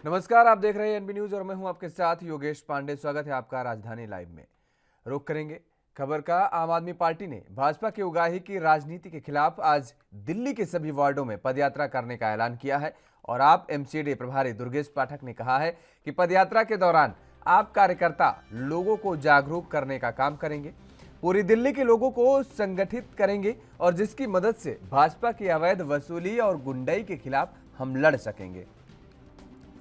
नमस्कार, आप देख रहे हैं एनबी न्यूज और मैं हूं आपके साथ योगेश पांडे। स्वागत है आपका राजधानी लाइव में। रुक करेंगे खबर का। आम आदमी पार्टी ने भाजपा की उगाही की राजनीति के खिलाफ आज दिल्ली के सभी वार्डों में पदयात्रा करने का ऐलान किया है। और आप एमसीडी प्रभारी दुर्गेश पाठक ने कहा है कि पदयात्रा के दौरान आप कार्यकर्ता लोगों को जागरूक करने का काम करेंगे, पूरी दिल्ली के लोगों को संगठित करेंगे और जिसकी मदद से भाजपा की अवैध वसूली और गुंडाई के खिलाफ हम लड़ सकेंगे।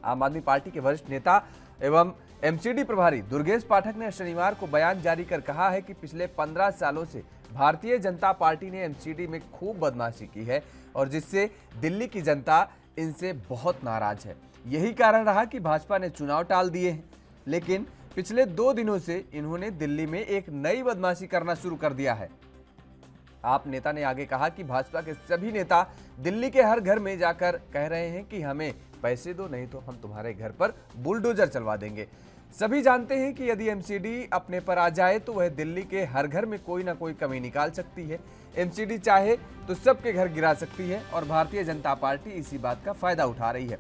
आम आदमी पार्टी के वरिष्ठ नेता एवं एमसीडी प्रभारी दुर्गेश पाठक ने शनिवार को बयान जारी कर कहा है कि पिछले 15 सालों से भारतीय जनता पार्टी ने एमसीडी में खूब बदमाशी की है और जिससे दिल्ली की जनता इनसे बहुत नाराज है। यही कारण रहा कि भाजपा ने चुनाव टाल दिए हैं, लेकिन पिछले 2 दिनों से इन्होंने दिल्ली में एक नई बदमाशी करना शुरू कर दिया है। आप नेता ने आगे कहा कि भाजपा के सभी नेता दिल्ली के हर घर में जाकर कह रहे हैं कि हमें पैसे दो, नहीं तो हम तुम्हारे घर पर बुलडोजर चलवा देंगे। सभी जानते हैं कि यदि एमसीडी अपने पर आ जाए तो वह दिल्ली के हर घर में कोई ना कोई कमी निकाल सकती है। एमसीडी चाहे तो सबके घर गिरा सकती है और भारतीय जनता पार्टी इसी बात का फायदा उठा रही है।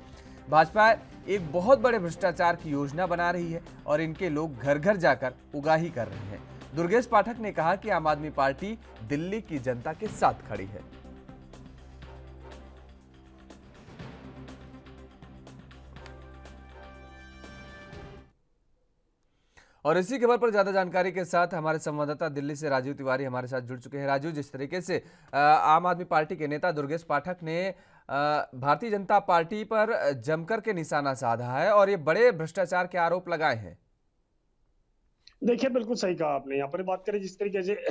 भाजपा एक बहुत बड़े भ्रष्टाचार की योजना बना रही है और इनके लोग घर घर जाकर उगाही कर रहे हैं। दुर्गेश पाठक ने कहा कि आम आदमी पार्टी दिल्ली की जनता के साथ खड़ी है। और इसी खबर पर ज्यादा जानकारी के साथ हमारे संवाददाता दिल्ली से राजीव तिवारी हमारे साथ जुड़ चुके हैं। राजीव, जिस तरीके से आम आदमी पार्टी के नेता दुर्गेश पाठक ने भारतीय जनता पार्टी पर जमकर के निशाना साधा है और ये बड़े भ्रष्टाचार के आरोप लगाए हैं। देखिए, बिल्कुल सही कहा आपने। यहाँ पर बात करें जिस तरीके से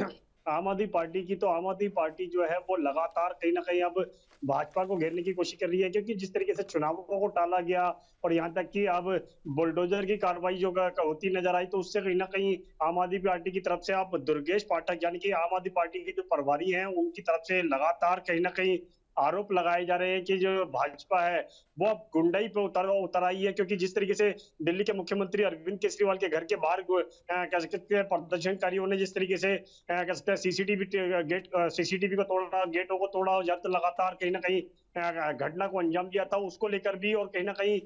आम आदमी पार्टी की, तो आम आदमी पार्टी जो है वो लगातार कहीं ना कहीं अब भाजपा को घेरने की कोशिश कर रही है, क्योंकि जिस तरीके से चुनावों को टाला गया और यहाँ तक कि अब बुलडोजर की कार्रवाई जो होती नजर आई, तो उससे कहीं ना कहीं आम आदमी पार्टी की तरफ से अब दुर्गेश पाठक यानी कि आम आदमी पार्टी के जो प्रभारी हैं उनकी तरफ से लगातार कहीं ना कहीं आरोप लगाए जा रहे हैं कि जो भाजपा है वो अब गुंडाई पे उतर आई है। क्योंकि जिस तरीके से दिल्ली के मुख्यमंत्री अरविंद केजरीवाल के घर के बाहर कह सकते हैं प्रदर्शनकारियों ने जिस तरीके से कह सकते हैं सीसीटीवी को तोड़ा, गेटों को तोड़ा, या तो लगातार कहीं ना कहीं घटना को अंजाम दिया था, उसको लेकर भी और कहीं ना कहीं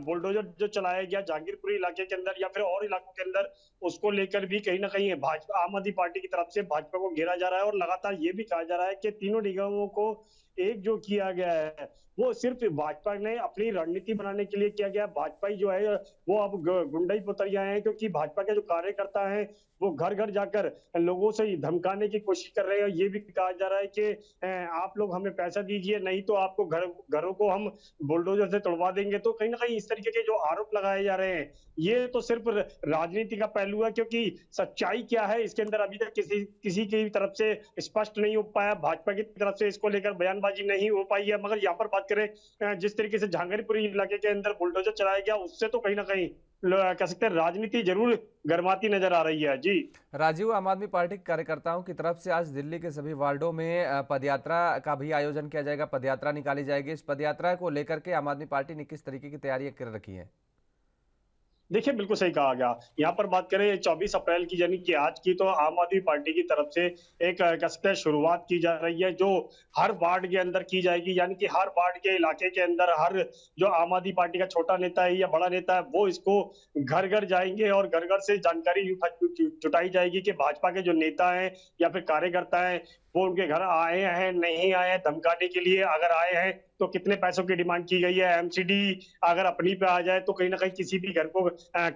बुलडोजर जो चलाया गया जहांगीरपुरी इलाके के अंदर या फिर और इलाकों के अंदर, उसको लेकर भी कहीं ना कहीं भाजपा आम आदमी पार्टी की तरफ से भाजपा को घेरा जा रहा है। और लगातार ये भी कहा जा रहा है कि तीनों निगमों को एक जो किया गया है वो सिर्फ भाजपा ने अपनी रणनीति बनाने के लिए किया गया। भाजपा ही जो है वो अब गुंडाई पे उतर गए हैं, क्योंकि भाजपा के जो कार्यकर्ता हैं वो घर घर जाकर लोगों से धमकाने की कोशिश कर रहे हैं। ये भी कहा जा रहा है कि आप लोग हमें पैसा दीजिए, नहीं तो आपको घरों को हम बुलडोजर से तोड़वा देंगे। तो कहीं ना कहीं इस तरीके के जो आरोप लगाए जा रहे हैं ये तो सिर्फ राजनीति का पहलू है, क्योंकि सच्चाई क्या है इसके अंदर अभी तक किसी किसी की तरफ से स्पष्ट नहीं हो पाया। भाजपा की तरफ से इसको लेकर बयानबाजी नहीं हो पाई है। मगर यहाँ पर बात करें जिस तरीके से जहांगीरपुरी इलाके के अंदर बुलडोजर चलाया गया, उससे तो कहीं ना कहीं कह सकते हैं राजनीति जरूर गर्माती नजर आ रही है। जी राजीव, आम आदमी पार्टी के कार्यकर्ताओं की तरफ से आज दिल्ली के सभी वार्डों में पदयात्रा का भी आयोजन किया जाएगा, पदयात्रा निकाली जाएगी। इस पदयात्रा को लेकर के आम आदमी पार्टी ने किस तरीके की तैयारियां कर रखी हैं? देखिए, बिल्कुल सही कहा गया। यहाँ पर बात करें 24 अप्रैल की यानी कि आज की, तो आम आदमी पार्टी की तरफ से एक कह सकते हैं शुरुआत की जा रही है, जो हर वार्ड के अंदर की जाएगी। यानी कि हर वार्ड के इलाके के अंदर हर जो आम आदमी पार्टी का छोटा नेता है या बड़ा नेता है वो इसको घर घर जाएंगे और घर घर से जानकारी जुटाई जाएगी कि भाजपा के जो नेता हैं या फिर कार्यकर्ता हैं वो उनके घर आए हैं नहीं आए हैं धमकाने के लिए। अगर आए हैं तो कितने पैसों की डिमांड की गई है। एमसीडी अगर अपनी पे आ जाए तो कहीं ना कहीं किसी भी घर को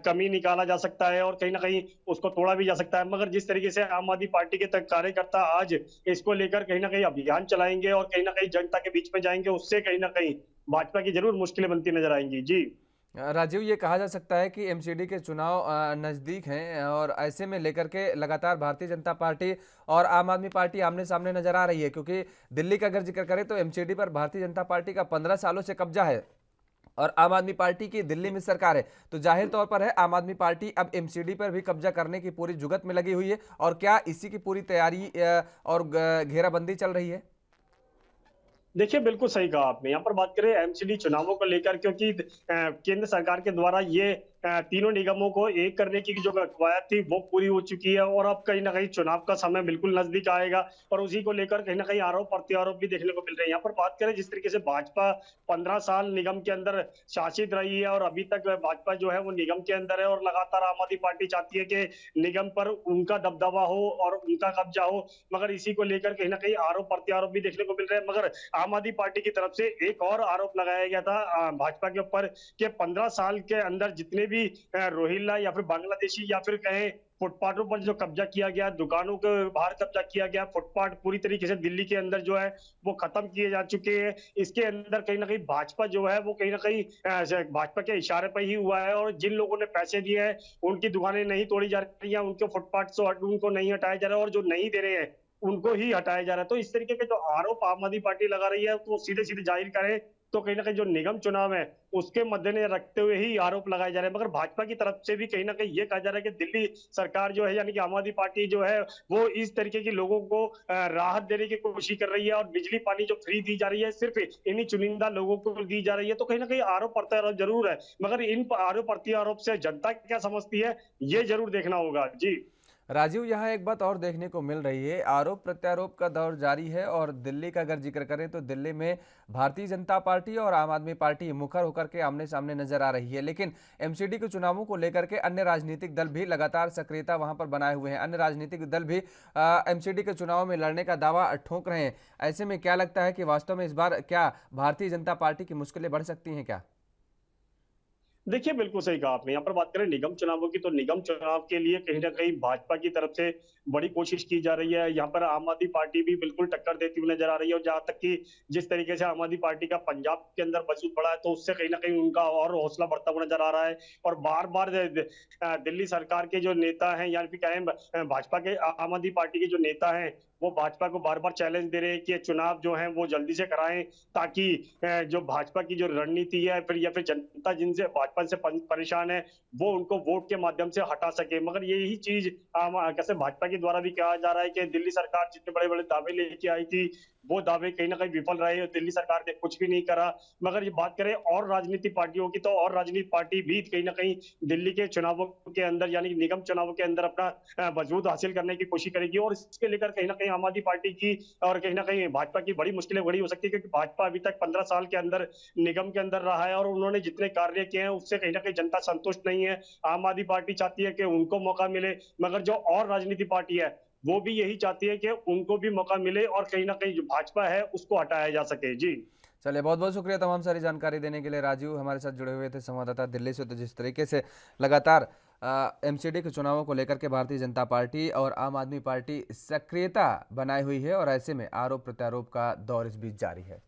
कमी निकाला जा सकता है और कहीं ना कहीं उसको तोड़ा भी जा सकता है। मगर जिस तरीके से आम आदमी पार्टी के तक कार्यकर्ता आज इसको लेकर कहीं ना कहीं अभियान चलाएंगे और कहीं ना कहीं जनता के बीच में जाएंगे, उससे कहीं ना कहीं भाजपा की जरूर मुश्किलें बनती नजर आएंगी। जी राजीव, ये कहा जा सकता है कि एमसीडी के चुनाव नज़दीक हैं और ऐसे में लेकर के लगातार भारतीय जनता पार्टी और आम आदमी पार्टी आमने सामने नजर आ रही है, क्योंकि दिल्ली का अगर जिक्र करें तो एमसीडी पर भारतीय जनता पार्टी का 15 सालों से कब्जा है और आम आदमी पार्टी की दिल्ली में सरकार है। तो जाहिर तौर पर है आम आदमी पार्टी अब एमसीडी पर भी कब्जा करने की पूरी जुगत में लगी हुई है। और क्या इसी की पूरी तैयारी और घेराबंदी चल रही है? देखिए, बिल्कुल सही कहा आपने। यहाँ पर बात करें एमसीडी चुनावों को लेकर, क्योंकि केंद्र सरकार के द्वारा ये तीनों निगमों को एक करने की जो कवायद थी वो पूरी हो चुकी है और अब कहीं ना कहीं चुनाव का समय बिल्कुल नजदीक आएगा और उसी को लेकर कहीं ना कहीं आरोप प्रत्यारोप भी देखने को मिल रहे हैं। यहाँ पर बात करें जिस तरीके से भाजपा 15 साल निगम के अंदर शासित रही है और अभी तक भाजपा जो है वो निगम के अंदर है और लगातार आम आदमी पार्टी चाहती है कि निगम पर उनका दबदबा हो और उनका कब्जा हो, मगर इसी को लेकर कहीं ना कहीं आरोप प्रत्यारोप भी देखने को मिल रहे हैं। मगर आम आदमी पार्टी की तरफ से एक और आरोप लगाया गया था भाजपा के ऊपर कि 15 साल के अंदर जितने भी रोहिंग्या या फिर बांग्लादेशी या फिर कहें फुटपाथों पर जो कब्जा किया गया, दुकानों के बाहर कब्जा किया गया, फुटपाथ पूरी तरीके से दिल्ली के अंदर जो है वो खत्म किए जा चुके हैं। इसके अंदर कहीं ना कहीं भाजपा जो है वो कहीं ना कहीं भाजपा के इशारे पर ही हुआ है और जिन लोगों ने पैसे दिए हैं उनकी दुकानें नहीं तोड़ी जा रही है, उनके फुटपाथ से उनको नहीं हटाया जा रहा है और जो नहीं दे रहे हैं उनको ही हटाया जा रहा है। तो इस तरीके के जो आरोप आम आदमी पार्टी लगा रही है तो सीधे सीधे जाहिर करें तो कहीं ना कहीं जो निगम चुनाव है उसके मद्देनजर रखते हुए ही आरोप लगाए जा रहे हैं। मगर भाजपा की तरफ से भी कहीं ना कहीं ये कहा जा रहा है कि दिल्ली सरकार जो है यानी कि आम आदमी पार्टी जो है वो इस तरीके की लोगों को राहत देने की कोशिश कर रही है और बिजली पानी जो फ्री दी जा रही है सिर्फ इन्हीं चुनिंदा लोगों को दी जा रही है। तो कहीं ना कहीं आरोप प्रत्यारोप जरूर है, मगर इन आरोप प्रत्यारोप से जनता क्या समझती है ये जरूर देखना होगा। जी राजीव, यहाँ एक बात और देखने को मिल रही है, आरोप प्रत्यारोप का दौर जारी है और दिल्ली का अगर जिक्र करें तो दिल्ली में भारतीय जनता पार्टी और आम आदमी पार्टी मुखर होकर के आमने सामने नजर आ रही है, लेकिन एमसीडी के चुनावों को लेकर के अन्य राजनीतिक दल भी लगातार सक्रियता वहां पर बनाए हुए हैं। अन्य राजनीतिक दल भी एमसीडी के चुनाव में लड़ने का दावा ठोक रहे हैं। ऐसे में क्या लगता है कि वास्तव में इस बार क्या भारतीय जनता पार्टी की मुश्किलें बढ़ सकती हैं क्या? देखिए, बिल्कुल सही कहा आपने। यहाँ पर बात करें निगम चुनावों की तो निगम चुनाव के लिए कहीं ना कहीं भाजपा की तरफ से बड़ी कोशिश की जा रही है। यहाँ पर आम आदमी पार्टी भी बिल्कुल टक्कर देती हुई नजर आ रही है और जहां तक कि जिस तरीके से आम आदमी पार्टी का पंजाब के अंदर वजूद बढ़ा है तो उससे कहीं ना कहीं उनका और हौसला बढ़ता हुआ नजर आ रहा है। और बार बार दिल्ली सरकार के जो नेता हैं या फिर कहें भाजपा के आम आदमी पार्टी के जो नेता हैं वो भाजपा को बार बार चैलेंज दे रहे हैं कि चुनाव जो है वो जल्दी से कराएं ताकि जो भाजपा की जो रणनीति है फिर या फिर जनता जिनसे भाजपा से परेशान है वो उनको वोट के माध्यम से हटा सके। मगर यही चीज कैसे भाजपा के द्वारा भी कहा जा रहा है कि दिल्ली सरकार जितने बड़े बड़े दावे लेके आई थी वो दावे कहीं ना कहीं विफल रहे, दिल्ली सरकार ने कुछ भी नहीं करा। मगर ये बात करें और राजनीतिक पार्टियों की तो और राजनीतिक पार्टी भी कहीं ना कहीं दिल्ली के चुनावों के अंदर यानी निगम चुनावों के अंदर अपना वजूद हासिल करने की कोशिश करेगी और इसके लेकर कहीं ना कहीं आम आदमी पार्टी की और कहीं ना कहीं भाजपा की बड़ी मुश्किलें बड़ी हो सकती है, क्योंकि भाजपा अभी तक 15 साल के अंदर निगम के अंदर रहा है और उन्होंने जितने कार्य किए हैं उससे कहीं ना कहीं जनता संतुष्ट नहीं है। आम आदमी पार्टी चाहती है कि उनको मौका मिले, मगर जो और राजनीतिक पार्टी है वो भी यही चाहती है कि उनको भी मौका मिले और कहीं ना कहीं जो भाजपा है उसको हटाया जा सके। जी चलिए, बहुत बहुत शुक्रिया तमाम सारी जानकारी देने के लिए राजीव। हमारे साथ जुड़े हुए थे संवाददाता दिल्ली से। तो जिस तरीके से लगातार एमसीडी के चुनावों को लेकर के भारतीय जनता पार्टी और आम आदमी पार्टी सक्रियता बनाई हुई है और ऐसे में आरोप प्रत्यारोप का दौर इस बीच जारी है।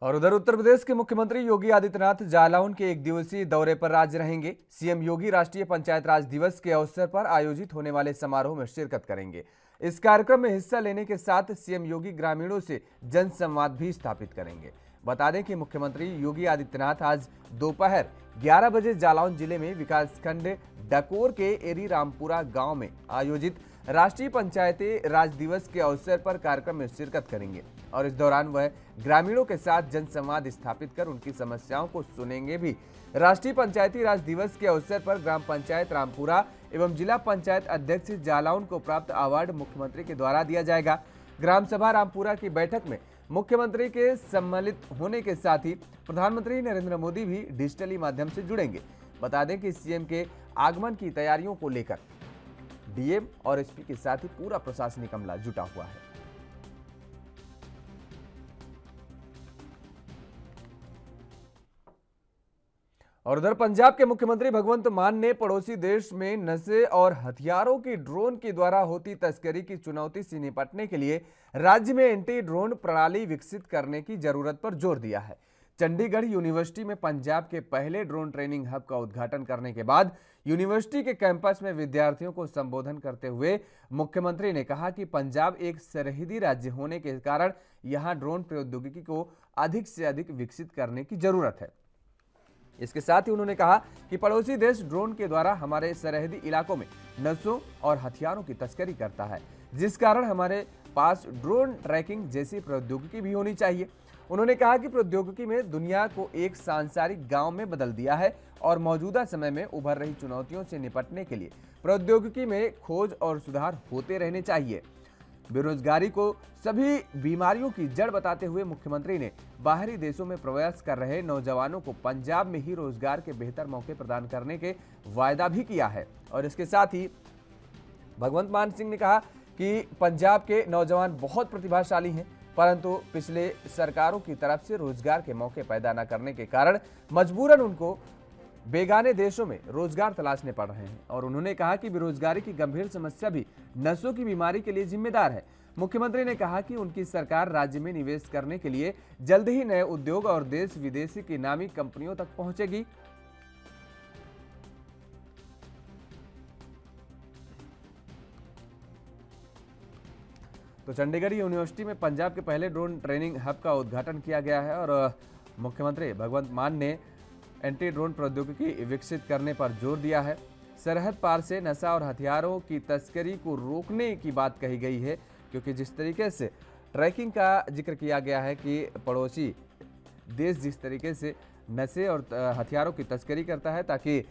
और उधर उत्तर प्रदेश के मुख्यमंत्री योगी आदित्यनाथ जालौन के एक दिवसीय दौरे पर आज रहेंगे। सीएम योगी राष्ट्रीय पंचायत राज दिवस के अवसर पर आयोजित होने वाले समारोह में शिरकत करेंगे। इस कार्यक्रम में हिस्सा लेने के साथ सीएम योगी ग्रामीणों से जनसंवाद भी स्थापित करेंगे। बता दें कि मुख्यमंत्री योगी आदित्यनाथ आज दोपहर 11 बजे जालौन जिले में विकासखंड डकोर के एरी रामपुरा गांव में आयोजित राष्ट्रीय पंचायती राज दिवस के अवसर पर कार्यक्रम में शिरकत करेंगे और इस दौरान वह ग्रामीणों के साथ जनसंवाद स्थापित कर उनकी समस्याओं को सुनेंगे भी। राष्ट्रीय पंचायती राज दिवस के अवसर पर ग्राम पंचायत रामपुरा एवं जिला पंचायत अध्यक्ष जालौन को प्राप्त अवार्ड मुख्यमंत्री के द्वारा दिया जाएगा। ग्राम सभा रामपुरा की बैठक में मुख्यमंत्री के सम्मिलित होने के साथ ही प्रधानमंत्री नरेंद्र मोदी भी डिजिटली माध्यम से जुड़ेंगे। बता दें कि सीएम के आगमन की तैयारियों को लेकर डीएम और एसपी के साथ ही पूरा प्रशासनिक अमला जुटा हुआ है। और उधर पंजाब के मुख्यमंत्री भगवंत मान ने पड़ोसी देश में नशे और हथियारों की ड्रोन के द्वारा होती तस्करी की चुनौती से निपटने के लिए राज्य में एंटी ड्रोन प्रणाली विकसित करने की जरूरत पर जोर दिया है। चंडीगढ़ यूनिवर्सिटी में पंजाब के पहले ड्रोन ट्रेनिंग हब का उद्घाटन करने के बाद यूनिवर्सिटी के कैंपस में विद्यार्थियों को संबोधन करते हुए मुख्यमंत्री ने कहा कि पंजाब एक सरहदी राज्य होने के कारण यहां ड्रोन प्रौद्योगिकी को अधिक से अधिक विकसित करने की जरूरत है। इसके साथ ही उन्होंने कहा कि पड़ोसी देश ड्रोन के द्वारा हमारे सरहदी इलाकों में नशों और हथियारों की तस्करी करता है, जिस कारण हमारे पास ड्रोन ट्रैकिंग जैसी प्रौद्योगिकी भी होनी चाहिए। उन्होंने कहा कि प्रौद्योगिकी में दुनिया को एक सांसारिक गांव में बदल दिया है और मौजूदा समय में उभर रही चुनौतियों से निपटने के लिए प्रौद्योगिकी में खोज और सुधार होते रहने चाहिए। बेरोजगारी को सभी बीमारियों की जड़ बताते हुए मुख्यमंत्री ने बाहरी देशों में प्रवास कर रहे नौजवानों को पंजाब में ही रोजगार के बेहतर मौके प्रदान करने के वायदा भी किया है। और इसके साथ ही भगवंत मान सिंह ने कहा कि पंजाब के नौजवान बहुत प्रतिभाशाली हैं, परंतु पिछले सरकारों की तरफ से रोजगार के मौके पैदा न करने के कारण मजबूरन उनको बेगाने देशों में रोजगार तलाशने पड़ रहे हैं। और उन्होंने कहा कि बेरोजगारी की गंभीर समस्या भी नसों की बीमारी के लिए जिम्मेदार है। मुख्यमंत्री ने कहा कि उनकी सरकार राज्य में निवेश करने के लिए जल्द ही नए उद्योग और देश विदेशी की नामी कंपनियों तक पहुंचेगी। तो चंडीगढ़ यूनिवर्सिटी में पंजाब के पहले ड्रोन ट्रेनिंग हब का उद्घाटन किया गया है और मुख्यमंत्री भगवंत मान ने एंटी ड्रोन प्रौद्योगिकी विकसित करने पर जोर दिया है। सरहद पार से नशा और हथियारों की तस्करी को रोकने की बात कही गई है, क्योंकि जिस तरीके से ट्रैकिंग का जिक्र किया गया है कि पड़ोसी देश जिस तरीके से नशे और हथियारों की तस्करी करता है, ताकि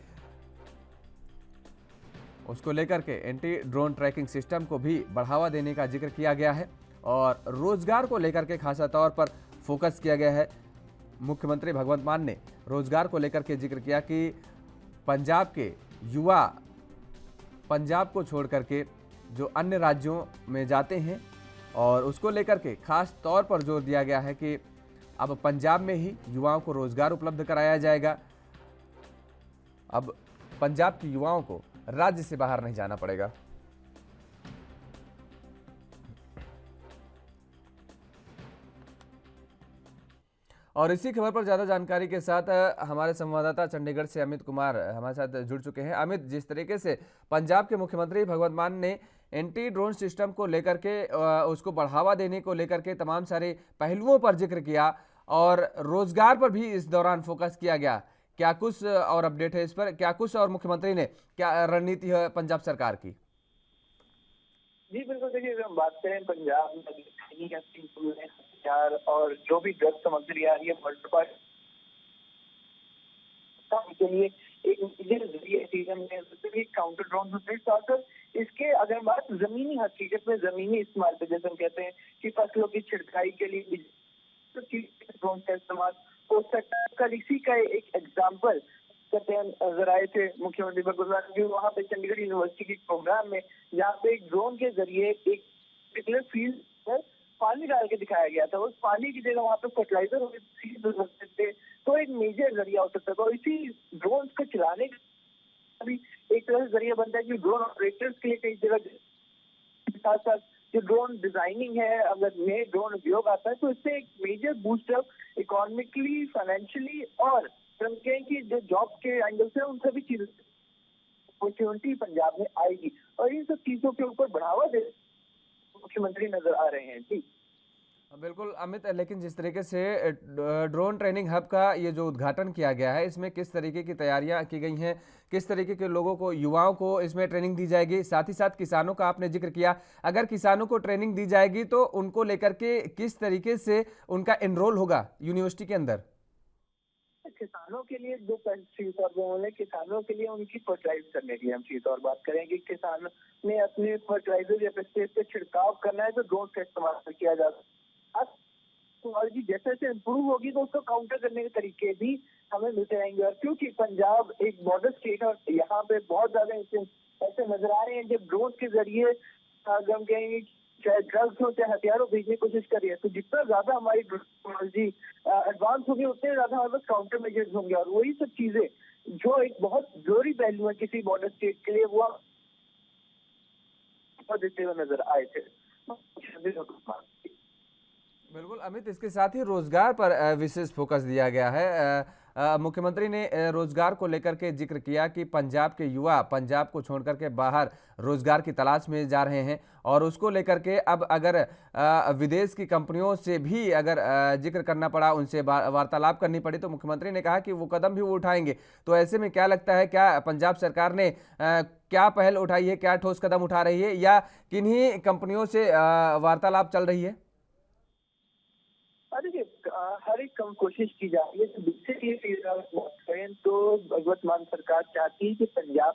उसको लेकर के एंटी ड्रोन ट्रैकिंग सिस्टम को भी बढ़ावा देने का जिक्र किया गया है और रोजगार को लेकर के खासा तौर पर फोकस किया गया है। मुख्यमंत्री भगवंत मान ने रोजगार को लेकर के जिक्र किया कि पंजाब के युवा पंजाब को छोड़ करके जो अन्य राज्यों में जाते हैं, और उसको लेकर के खास तौर पर जोर दिया गया है कि अब पंजाब में ही युवाओं को रोजगार उपलब्ध कराया जाएगा। अब पंजाब के युवाओं को राज्य से बाहर नहीं जाना पड़ेगा। और इसी खबर पर ज्यादा जानकारी के साथ हमारे संवाददाता चंडीगढ़ से अमित कुमार हमारे साथ जुड़ चुके हैं। अमित, जिस तरीके से पंजाब के मुख्यमंत्री भगवंत मान ने एंटी ड्रोन सिस्टम को लेकर के उसको बढ़ावा देने को लेकर के तमाम सारे पहलुओं पर जिक्र किया और रोजगार पर भी इस दौरान फोकस किया गया, क्या कुछ और अपडेट है इस पर? क्या कुछ और मुख्यमंत्री ने क्या रणनीति है पंजाब सरकार की? जी बिल्कुल, देखिए अगर हम बात करें पंजाब में हथियार और जो भी ड्रग सामग्री आ रही है वर्ल्ड के लिए एक मेजर जरिए सीजन में काउंटर ड्रोन होते हैं। इसके अगर बात जमीनी हकीकत में जमीनी इस्तेमाल पे, जैसे हम कहते हैं कि फसलों की छिड़काई के लिए ड्रोन का इस्तेमाल हो सकता है। कल इसी का एक एग्जाम्पल कहते हैं नजर आए थे मुख्यमंत्री भगवंत मान वहाँ पे चंडीगढ़ यूनिवर्सिटी के प्रोग्राम में, जहाँ पे एक ड्रोन के जरिए एक पर्टिकुलर फील्ड पर पानी डाल के दिखाया गया था। उस पानी की जगह वहाँ पे फर्टिलाइजर हो सकते थे, तो एक मेजर जरिया हो सकता था। और इसी ड्रोन को चलाने का भी एक तरह से जरिया बनता है कि ड्रोन ऑपरेटर्स के लिए कई जगह साथ साथ जो ड्रोन डिजाइनिंग है, अगर नए ड्रोन उपयोग आता है तो इससे एक major boost up economically, financially और हम कहें कि जो जॉब के एंगल से उन सभी चीजों अपॉर्चुनिटी पंजाब में आएगी और इन सब चीजों के ऊपर बढ़ावा दे मुख्यमंत्री नजर आ रहे हैं। जी बिल्कुल अमित, लेकिन जिस तरीके से ड्रोन ट्रेनिंग हब का ये जो उद्घाटन किया गया है, इसमें किस तरीके की तैयारियां की गई हैं, किस तरीके के लोगों को, युवाओं को इसमें ट्रेनिंग दी जाएगी? साथ ही साथ किसानों का आपने जिक्र किया, अगर किसानों को ट्रेनिंग दी जाएगी तो उनको लेकर के किस तरीके से उनका एनरोल होगा यूनिवर्सिटी के अंदर? किसानों के लिए दो चीज और बोले, किसानों के लिए उनकी फर्टिलाइज करने की हम चीज और बात करेंगे। किसान ने अपने फर्टिलाइजर या पेस्टिसाइड पे छिड़काव करना है तो ड्रोन का इस्तेमाल किया जा सकता है। टेक्नोलॉजी जैसे जैसे इम्प्रूव होगी तो उसको काउंटर करने के तरीके भी हमें मिलते रहेंगे। और क्योंकि पंजाब एक बॉर्डर स्टेट है और यहाँ पे बहुत ज्यादा ऐसे नजर आ रहे हैं जब ड्रोन के जरिए हम कहेंगे चाहे ड्रग्स हो चाहे हथियारों भेजने की कोशिश कर रही है, तो जितना ज्यादा हमारी टेक्नोलॉजी एडवांस होगी उतने ज्यादा हमारे पास काउंटर मेजर्स होंगे। और वही सब चीजें जो एक बहुत जरूरी पहलू है किसी बॉर्डर स्टेट के लिए, वो देते हुए नजर आए थे। बिल्कुल अमित, इसके साथ ही रोजगार पर विशेष फोकस दिया गया है। मुख्यमंत्री ने रोजगार को लेकर के जिक्र किया कि पंजाब के युवा पंजाब को छोड़कर के बाहर रोजगार की तलाश में जा रहे हैं और उसको लेकर के अब अगर विदेश की कंपनियों से भी अगर जिक्र करना पड़ा, उनसे वार्तालाप करनी पड़ी, तो मुख्यमंत्री ने कहा कि वो कदम भी वो उठाएंगे। तो ऐसे में क्या लगता है, क्या पंजाब सरकार ने क्या पहल उठाई है, क्या ठोस कदम उठा रही है या किन्हीं कंपनियों से वार्तालाप चल रही है? देखिए हर एक कम कोशिश की जा रही है। तो दूसरे ये चीज अगर बात करें तो भगवत मान सरकार चाहती है कि पंजाब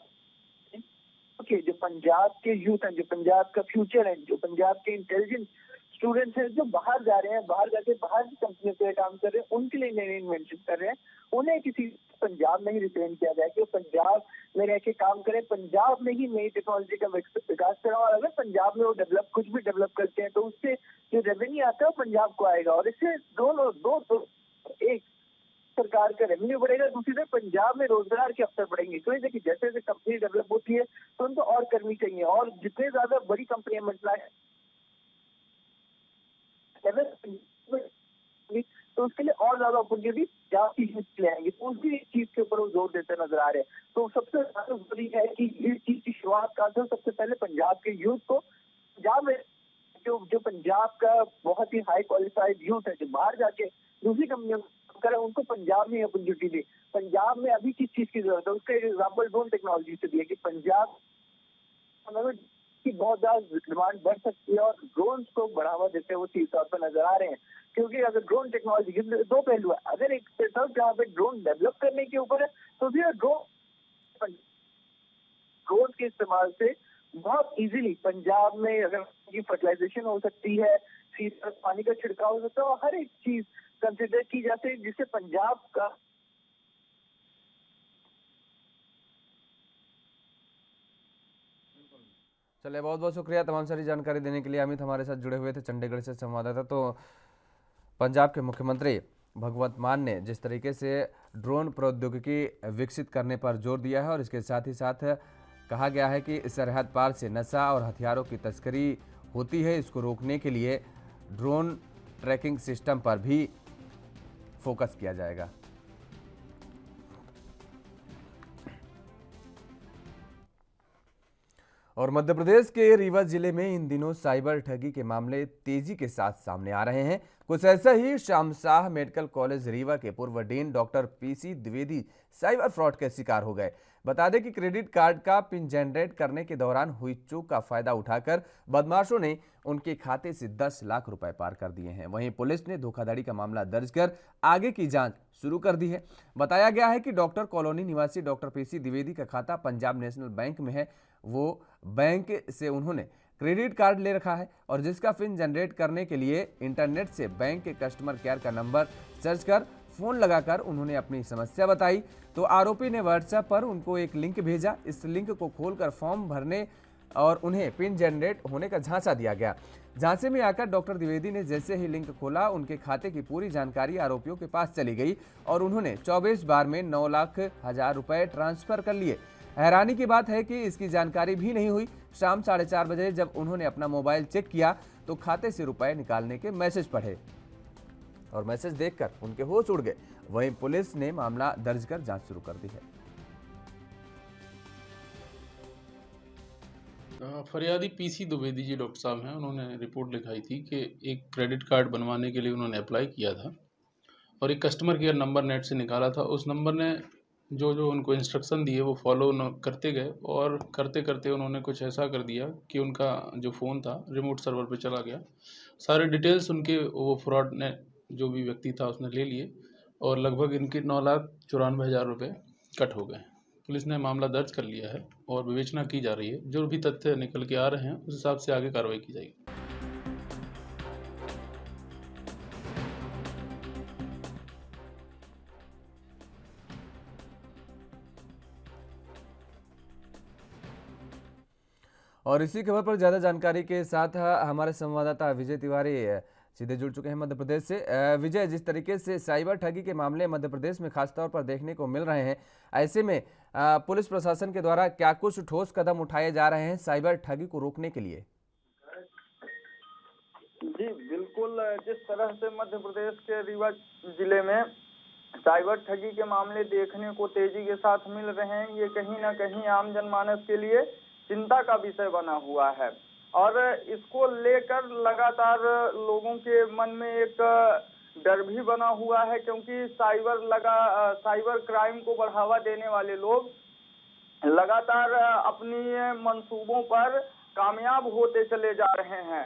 जो पंजाब के यूथ हैं, जो पंजाब का फ्यूचर है, जो पंजाब के इंटेलिजेंट स्टूडेंट्स हैं, जो बाहर जा रहे हैं, बाहर जाके बाहर की कंपनी पे काम कर रहे हैं, उनके लिए नए इन्वेंशन कर रहे हैं, उन्हें किसी पंजाब में ही रिटेन किया जाए कि वो पंजाब में रह के काम करें, पंजाब में ही नई टेक्नोलॉजी का विकास करें। और अगर पंजाब में वो कुछ भी डेवलप करते हैं तो उससे जो रेवेन्यू आता है वो पंजाब को आएगा, और इससे दो एक सरकार का रेवेन्यू बढ़ेगा, दूसरी तरफ पंजाब में रोजगार के अवसर बढ़ेंगे। तो ये देखिए जैसे जैसे कंपनी डेवलप होती है तो उनको और कर्मी चाहिए, और जितने ज्यादा बड़ी कंपनियां मल्टीप्लाई तो उसके लिए और ज्यादा अपॉर्चुनिटी पंजाब की यूथ के लिए आएंगी। तो उसी चीज के ऊपर वो जोर देते नजर आ रहे हैं। तो सबसे ज्यादा जरूरी है कि इस चीज की शुरुआत का सबसे पहले पंजाब के यूथ को, पंजाब में जो पंजाब का बहुत ही हाई क्वालिफाइड यूथ है जो बाहर जाके दूसरी कंपनियों करें, उनको पंजाब में अपॉर्चुनिटी दी। पंजाब में अभी किस चीज की जरूरत है उसका एक एग्जाम्पल ड्रोन टेक्नोलॉजी से दिया कि पंजाब की बहुत ज्यादा डिमांड बढ़ सकती है, और ड्रोन को बढ़ावा देते हुए चीज तौर पर नजर आ रहे हैं। क्योंकि अगर ड्रोन टेक्नोलॉजी के दो पहलू है, अगर एक तरफ जहाँ पे ड्रोन डेवलप करने के ऊपर है तो फिर ड्रोन के इस्तेमाल से बहुत इजीली पंजाब में अगर की फर्टिलाइजेशन हो सकती है, सीधे पानी का छिड़काव हो सकता है, और हर एक चीज कंसिडर की जाती है जिससे पंजाब का चलिए, बहुत बहुत शुक्रिया तमाम सारी जानकारी देने के लिए। अमित हमारे साथ जुड़े हुए थे चंडीगढ़ से संवाददाता। तो पंजाब के मुख्यमंत्री भगवंत मान ने जिस तरीके से ड्रोन प्रौद्योगिकी विकसित करने पर जोर दिया है, और इसके साथ ही साथ कहा गया है कि सरहद पार से नशा और हथियारों की तस्करी होती है, इसको रोकने के लिए ड्रोन ट्रैकिंग सिस्टम पर भी फोकस किया जाएगा। और मध्य प्रदेश के रीवा जिले में इन दिनों साइबर ठगी के मामले तेजी के साथ सामने आ रहे हैं। कुछ ऐसा ही श्याम शाह मेडिकल कॉलेज रीवा के पूर्व dean doctor PC Dwivedi cyber fraud के शिकार हो गए। बता दें कि क्रेडिट कार्ड का पिन जनरेट करने के दौरान हुई चूक का फायदा उठाकर बदमाशों ने उनके खाते से 10 लाख रुपए पार कर दिए हैं। वहीं पुलिस ने धोखाधड़ी का मामला दर्ज कर आगे की जांच शुरू कर दी है। बताया गया है कि डॉक्टर कॉलोनी निवासी डॉक्टर पीसी द्विवेदी का खाता पंजाब नेशनल बैंक में है। वो बैंक से उन्होंने क्रेडिट कार्ड ले रखा है, और जिसका पिन जनरेट करने के लिए इंटरनेट से बैंक के कस्टमर केयर का नंबर सर्च कर फोन लगाकर उन्होंने अपनी समस्या बताई। तो आरोपी ने व्हाट्सएप पर उनको एक लिंक भेजा। इस लिंक को खोलकर फॉर्म भरने और उन्हें पिन जनरेट होने का झांसा दिया गया। झांसे में आकर डॉक्टर द्विवेदी ने जैसे ही लिंक खोला, उनके खाते की पूरी जानकारी आरोपियों के पास चली गई और उन्होंने 24 बार में 9,00,000 रुपए ट्रांसफर कर लिए। हैरानी की बात है कि इसकी जानकारी भी नहीं हुई। शाम 4:30 बजे जब उन्होंने अपना मोबाइल चेक किया तो खाते से रुपए निकालने के मैसेज पढ़े और मैसेज देखकर उनके होश उड़ गए। वहीं पुलिस ने मामला दर्ज कर जांच शुरू कर दी है। फरियादी पीसी द्विवेदी जी डॉक्टर साहब हैं। उन्होंने रिपोर्ट लिखाई थी कि एक क्रेडिट कार्ड बनवाने के लिए उन्होंने अप्लाई किया था और एक कस्टमर केयर नंबर नेट से निकाला था। उस नंबर ने जो जो उनको इंस्ट्रक्शन दिए वो फॉलो करते गए और करते करते उन्होंने कुछ ऐसा कर दिया कि उनका जो फ़ोन था रिमोट सर्वर पे चला गया। सारे डिटेल्स उनके वो फ्रॉड ने जो भी व्यक्ति था उसने ले लिए और लगभग इनके 9,94,000 रुपये कट हो गए। पुलिस ने मामला दर्ज कर लिया है और विवेचना की जा रही है। जो भी तथ्य निकल के आ रहे हैं उस हिसाब से आगे कार्रवाई की जाएगी। और इसी खबर पर ज्यादा जानकारी के साथ हमारे संवाददाता विजय तिवारी सीधे जुड़ चुके हैं मध्य प्रदेश से। विजय, जिस तरीके से साइबर ठगी के मामले मध्य प्रदेश में खासतौर पर देखने को मिल रहे हैं, ऐसे में पुलिस प्रशासन के द्वारा क्या कुछ ठोस कदम उठाए जा रहे हैं साइबर ठगी को रोकने के लिए? जी बिल्कुल, जिस तरह से मध्य प्रदेश के रीवा जिले में साइबर ठगी के मामले देखने को तेजी के साथ मिल रहे हैं, ये कहीं ना कहीं आम जनमानस के लिए चिंता का विषय बना हुआ है और इसको लेकर लगातार लोगों के मन में एक डर भी बना हुआ है, क्योंकि साइबर क्राइम को बढ़ावा देने वाले लोग लगातार अपनी मंसूबों पर कामयाब होते चले जा रहे हैं।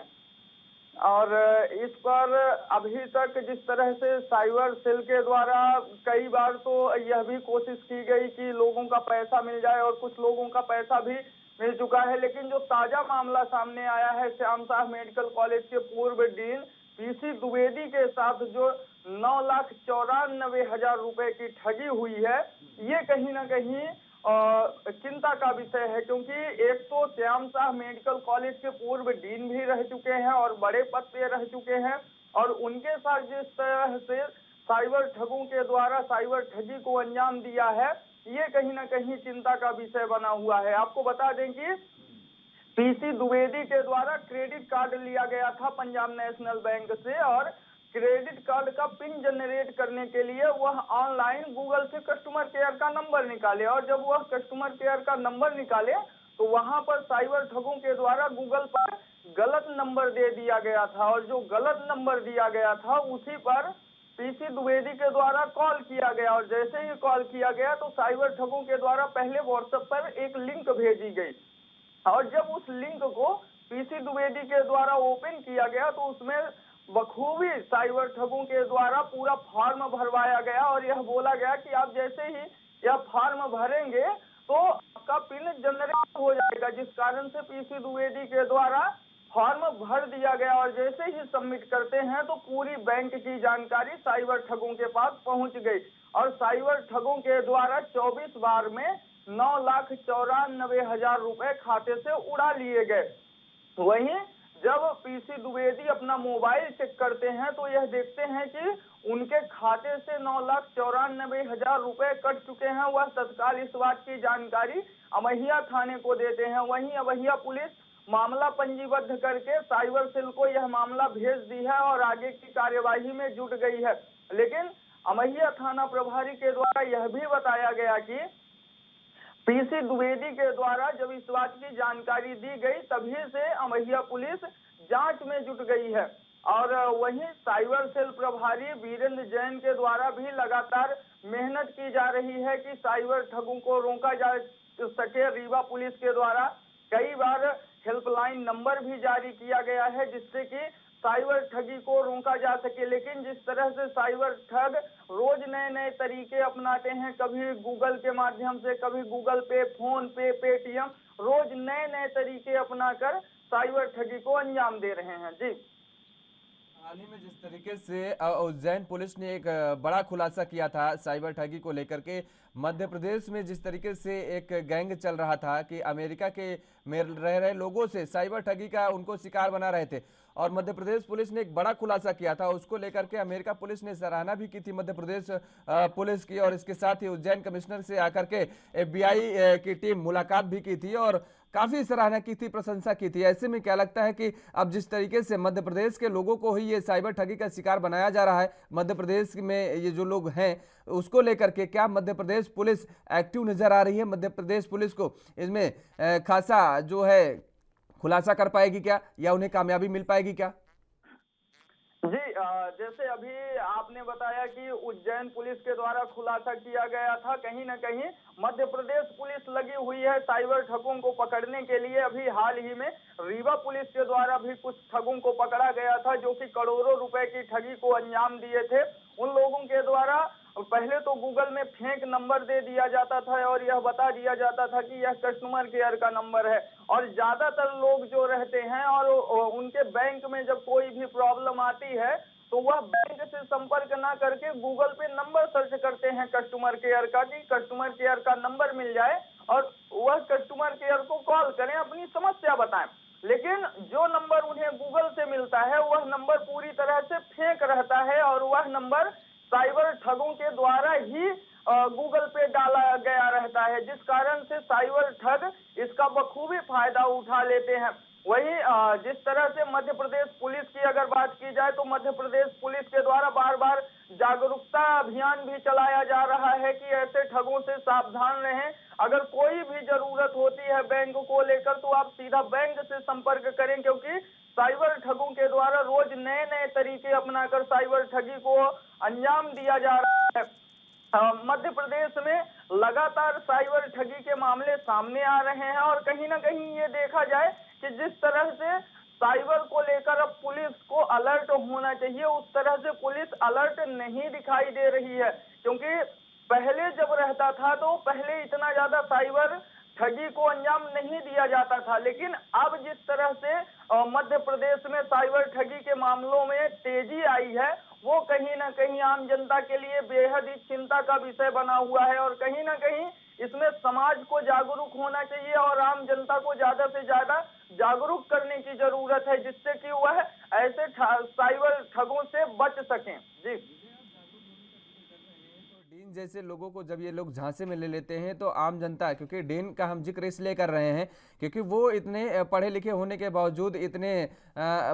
और इस पर अभी तक जिस तरह से साइबर सेल के द्वारा कई बार तो यह भी कोशिश की गई कि लोगों का पैसा मिल जाए और कुछ लोगों का पैसा भी मिल चुका है, लेकिन जो ताजा मामला सामने आया है श्याम साह मेडिकल कॉलेज के पूर्व डीन पीसी द्विवेदी के साथ जो 9,94,000 रुपए की ठगी हुई है, ये कहीं ना कहीं चिंता का विषय है, क्योंकि एक तो श्याम साह मेडिकल कॉलेज के पूर्व डीन भी रह चुके हैं और बड़े पद पे रह चुके हैं, और उनके साथ जिस तरह से साइबर ठगों के द्वारा साइबर ठगी को अंजाम दिया है, ये कहीं ना कहीं चिंता का विषय बना हुआ है। आपको बता दें कि पीसी द्विवेदी के द्वारा क्रेडिट कार्ड लिया गया था पंजाब नेशनल बैंक से, और क्रेडिट कार्ड का पिन जनरेट करने के लिए वह ऑनलाइन गूगल से कस्टमर केयर का नंबर निकाले, और जब वह कस्टमर केयर का नंबर निकाले तो वहां पर साइबर ठगों के द्वारा गूगल पर गलत नंबर दे दिया गया था, और जो गलत नंबर दिया गया था उसी पर पीसी द्विवेदी के द्वारा कॉल किया गया, और जैसे ही कॉल किया गया तो साइबर ठगों के द्वारा पहले व्हाट्सएप पर एक लिंक भेजी गई, और जब उस लिंक को पीसी द्विवेदी के द्वारा ओपन किया गया तो उसमें बखूबी साइबर ठगों के द्वारा पूरा फॉर्म भरवाया गया, और यह बोला गया कि आप जैसे ही यह फॉर्म भरेंगे तो आपका पिन जनरेट हो जाएगा, जिस कारण से पीसी द्विवेदी के द्वारा फॉर्म भर दिया गया, और जैसे ही सबमिट करते हैं तो पूरी बैंक की जानकारी साइबर ठगों के पास पहुंच गई, और साइबर ठगों के द्वारा 24 बार में 9,94,000 रुपए खाते से उड़ा लिए गए। वहीं जब पीसी द्विवेदी अपना मोबाइल चेक करते हैं तो यह देखते हैं कि उनके खाते से 9,94,000 रुपए कट चुके हैं। वह तत्काल इस बात की जानकारी अमहिया थाने को देते हैं। वहीं अमहिया पुलिस मामला पंजीबद्ध करके साइबर सेल को यह मामला भेज दी है और आगे की कार्यवाही में जुट गई है। लेकिन अमहिया थाना प्रभारी के द्वारा यह भी बताया गया कि पीसी द्विवेदी के द्वारा जब इस बात की जानकारी दी गई तभी से अमहिया पुलिस जांच में जुट गई है, और वहीं साइबर सेल प्रभारी वीरेंद्र जैन के द्वारा भी लगातार मेहनत की जा रही है कि साइबर ठगों को रोका जा सके। रीवा पुलिस के द्वारा कई बार हेल्पलाइन नंबर भी जारी किया गया है जिससे कि साइबर ठगी को रोका जा सके, लेकिन जिस तरह से साइबर ठग रोज नए नए तरीके अपनाते हैं, कभी गूगल के माध्यम से, कभी गूगल पे, फोन पे, पेटीएम, रोज नए नए तरीके अपनाकर साइबर ठगी को अंजाम दे रहे हैं। जी, हाल ही में जिस तरीके से उज्जैन पुलिस ने एक बड़ा खुलासा किया था साइबर ठगी को लेकर के, मध्य प्रदेश में जिस तरीके से एक गैंग चल रहा था कि अमेरिका के में रह रहे लोगों से साइबर ठगी का उनको शिकार बना रहे थे, और मध्य प्रदेश पुलिस ने एक बड़ा खुलासा किया था, उसको लेकर के अमेरिका पुलिस ने सराहना भी की थी मध्य प्रदेश पुलिस की, और इसके साथ ही उज्जैन कमिश्नर से आकर के FBI की टीम मुलाकात भी की थी और काफी सराहना की थी, प्रशंसा की थी। ऐसे में क्या लगता है कि अब जिस तरीके से मध्य प्रदेश के लोगों को ही ये साइबर ठगी का शिकार बनाया जा रहा है, मध्य प्रदेश में ये जो लोग हैं उसको लेकर के क्या मध्य प्रदेश पुलिस एक्टिव नजर आ रही है? मध्य प्रदेश पुलिस को इसमें खासा जो है खुलासा कर पाएगी क्या, या उन्हें कामयाबी मिल पाएगी क्या? जी, जैसे अभी आपने बताया कि उज्जैन पुलिस के द्वारा खुलासा किया गया था, कहीं ना कहीं मध्य प्रदेश पुलिस लगी हुई है साइबर ठगों को पकड़ने के लिए। अभी हाल ही में रीवा पुलिस के द्वारा भी कुछ ठगों को पकड़ा गया था जो कि करोड़ों रुपए की ठगी को अंजाम दिए थे। उन लोगों के द्वारा पहले तो गूगल में फेक नंबर दे दिया जाता था और यह बता दिया जाता था कि यह कस्टमर केयर का नंबर है, और ज्यादातर लोग जो रहते हैं और उनके बैंक में जब कोई भी प्रॉब्लम आती है तो वह बैंक से संपर्क ना करके गूगल पे नंबर सर्च करते हैं कस्टमर केयर का, कि कस्टमर केयर का नंबर मिल जाए और वह कस्टमर केयर को कॉल करें, अपनी समस्या बताएं। लेकिन जो नंबर उन्हें गूगल से मिलता है वह नंबर पूरी तरह से फेक रहता है, और वह नंबर साइबर ठगों के द्वारा ही गूगल पे डाला गया रहता है, जिस कारण से साइबर ठग इसका बखूबी फायदा उठा लेते हैं। वहीं जिस तरह से मध्य प्रदेश पुलिस की अगर बात की जाए तो मध्य प्रदेश पुलिस के द्वारा बार बार जागरूकता अभियान भी चलाया जा रहा है कि ऐसे ठगों से सावधान रहें। अगर कोई भी जरूरत होती है बैंक को लेकर तो आप सीधा बैंक से संपर्क करें, क्योंकि साइबर ठगों के द्वारा रोज नए नए तरीके अपनाकर साइबर ठगी को अंजाम दिया जा रहा है। मध्य प्रदेश में लगातार साइबर ठगी के मामले सामने आ रहे हैं, और कहीं ना कहीं ये देखा जाए कि जिस तरह से साइबर को लेकर अब पुलिस को अलर्ट होना चाहिए। उस तरह से पुलिस अलर्ट नहीं दिखाई दे रही है, क्योंकि पहले जब रहता था तो पहले इतना ज्यादा साइबर ठगी को अंजाम नहीं दिया जाता था, लेकिन अब जिस तरह से मध्य प्रदेश में साइबर ठगी के मामलों में तेजी आई है, वो कहीं ना कहीं आम जनता के लिए बेहद ही चिंता का विषय बना हुआ है। और कहीं ना कहीं इसमें समाज को जागरूक होना चाहिए और आम जनता को ज्यादा से ज्यादा जागरूक करने की जरूरत है, जिससे कि वह ऐसे साइबर ठगों से बच सकें। जी, डीन जैसे लोगों को जब ये लोग झांसे में ले लेते हैं तो आम जनता, क्योंकि डीन का हम जिक्र इसलिए कर रहे हैं क्योंकि वो इतने पढ़े लिखे होने के बावजूद, इतने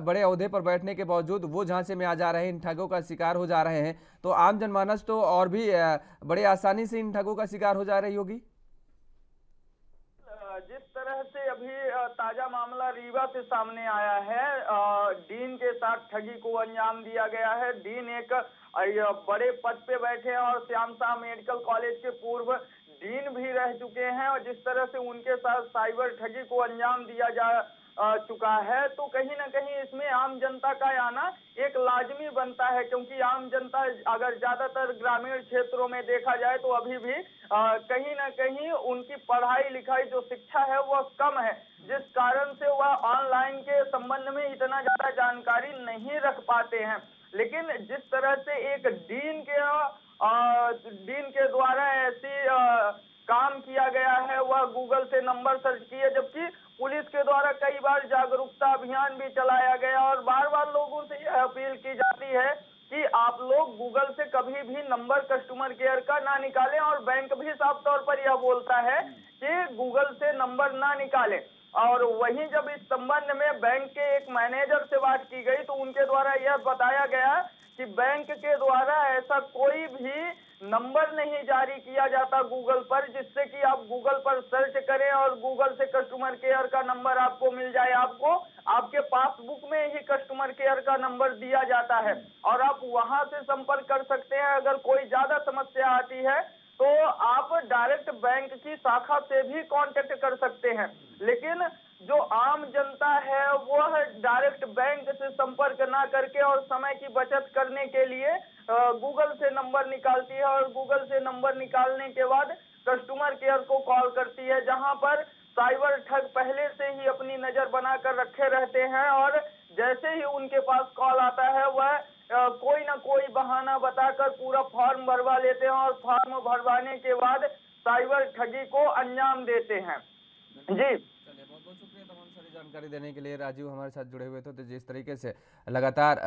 बड़े ओहदे पर बैठने के बावजूद वो झांसे में आ जा रहे हैं, इन ठगों का शिकार हो जा रहे हैं। तो आम जनमानस तो और भी बड़े आसानी से इन ठगों का शिकार हो जा रही होगी। जिस तरह से अभी ताजा मामला रीवा से सामने आया है, डीन के साथ ठगी को अंजाम दिया गया है। डीन एक बड़े पद पे बैठे हैं और श्याम शाह मेडिकल कॉलेज के पूर्व डीन भी रह चुके हैं, और जिस तरह से उनके साथ साइबर ठगी को अंजाम दिया जा चुका है, तो कहीं ना कहीं इसमें आम जनता का आना एक लाजमी बनता है, क्योंकि आम जनता अगर ज्यादातर ग्रामीण क्षेत्रों में देखा जाए तो अभी भी कहीं ना कहीं उनकी पढ़ाई लिखाई जो शिक्षा है वह कम है, जिस कारण से वह ऑनलाइन के संबंध में इतना ज्यादा जानकारी नहीं रख पाते हैं। लेकिन जिस तरह से एक डीन के द्वारा ऐसी काम किया गया है, वह गूगल से नंबर सर्च किए, जबकि पुलिस के द्वारा कई बार जागरूकता अभियान भी चलाया गया और बार बार लोगों से यह अपील की जाती है कि आप लोग गूगल से कभी भी नंबर कस्टमर केयर का ना निकालें, और बैंक भी साफ तौर पर यह बोलता है कि गूगल से नंबर ना निकालें। और वहीं जब इस संबंध में बैंक के एक मैनेजर से बात की गई तो उनके द्वारा यह बताया गया कि बैंक के द्वारा ऐसा कोई भी नंबर नहीं जारी किया जाता गूगल पर, जिससे कि आप गूगल पर सर्च करें और गूगल से कस्टमर केयर का नंबर आपको मिल जाए। आपको आपके पासबुक में ही कस्टमर केयर का नंबर दिया जाता है और आप वहां से संपर्क कर सकते हैं। अगर कोई ज्यादा समस्या आती है तो आप डायरेक्ट बैंक की शाखा से भी कांटेक्ट कर सकते हैं, लेकिन जो आम जनता है वह डायरेक्ट बैंक से संपर्क ना करके और समय की बचत करने के लिए गूगल से नंबर निकालती है, और गूगल से नंबर निकालने के बाद कस्टमर केयर को कॉल करती है, जहां पर साइबर ठग पहले से ही अपनी नजर बनाकर रखे रहते हैं, और जैसे ही उनके पास कॉल आता है वह कोई ना कोई बहाना बताकर पूरा फॉर्म भरवा लेते हैं और फॉर्म भरवाने के बाद साइबर ठगी को अंजाम देते हैं। जी, चलिए, बहुत बहुत शुक्रिया तमाम सारी जानकारी देने के लिए। राजीव हमारे साथ जुड़े हुए थे। तो जिस तरीके से लगातार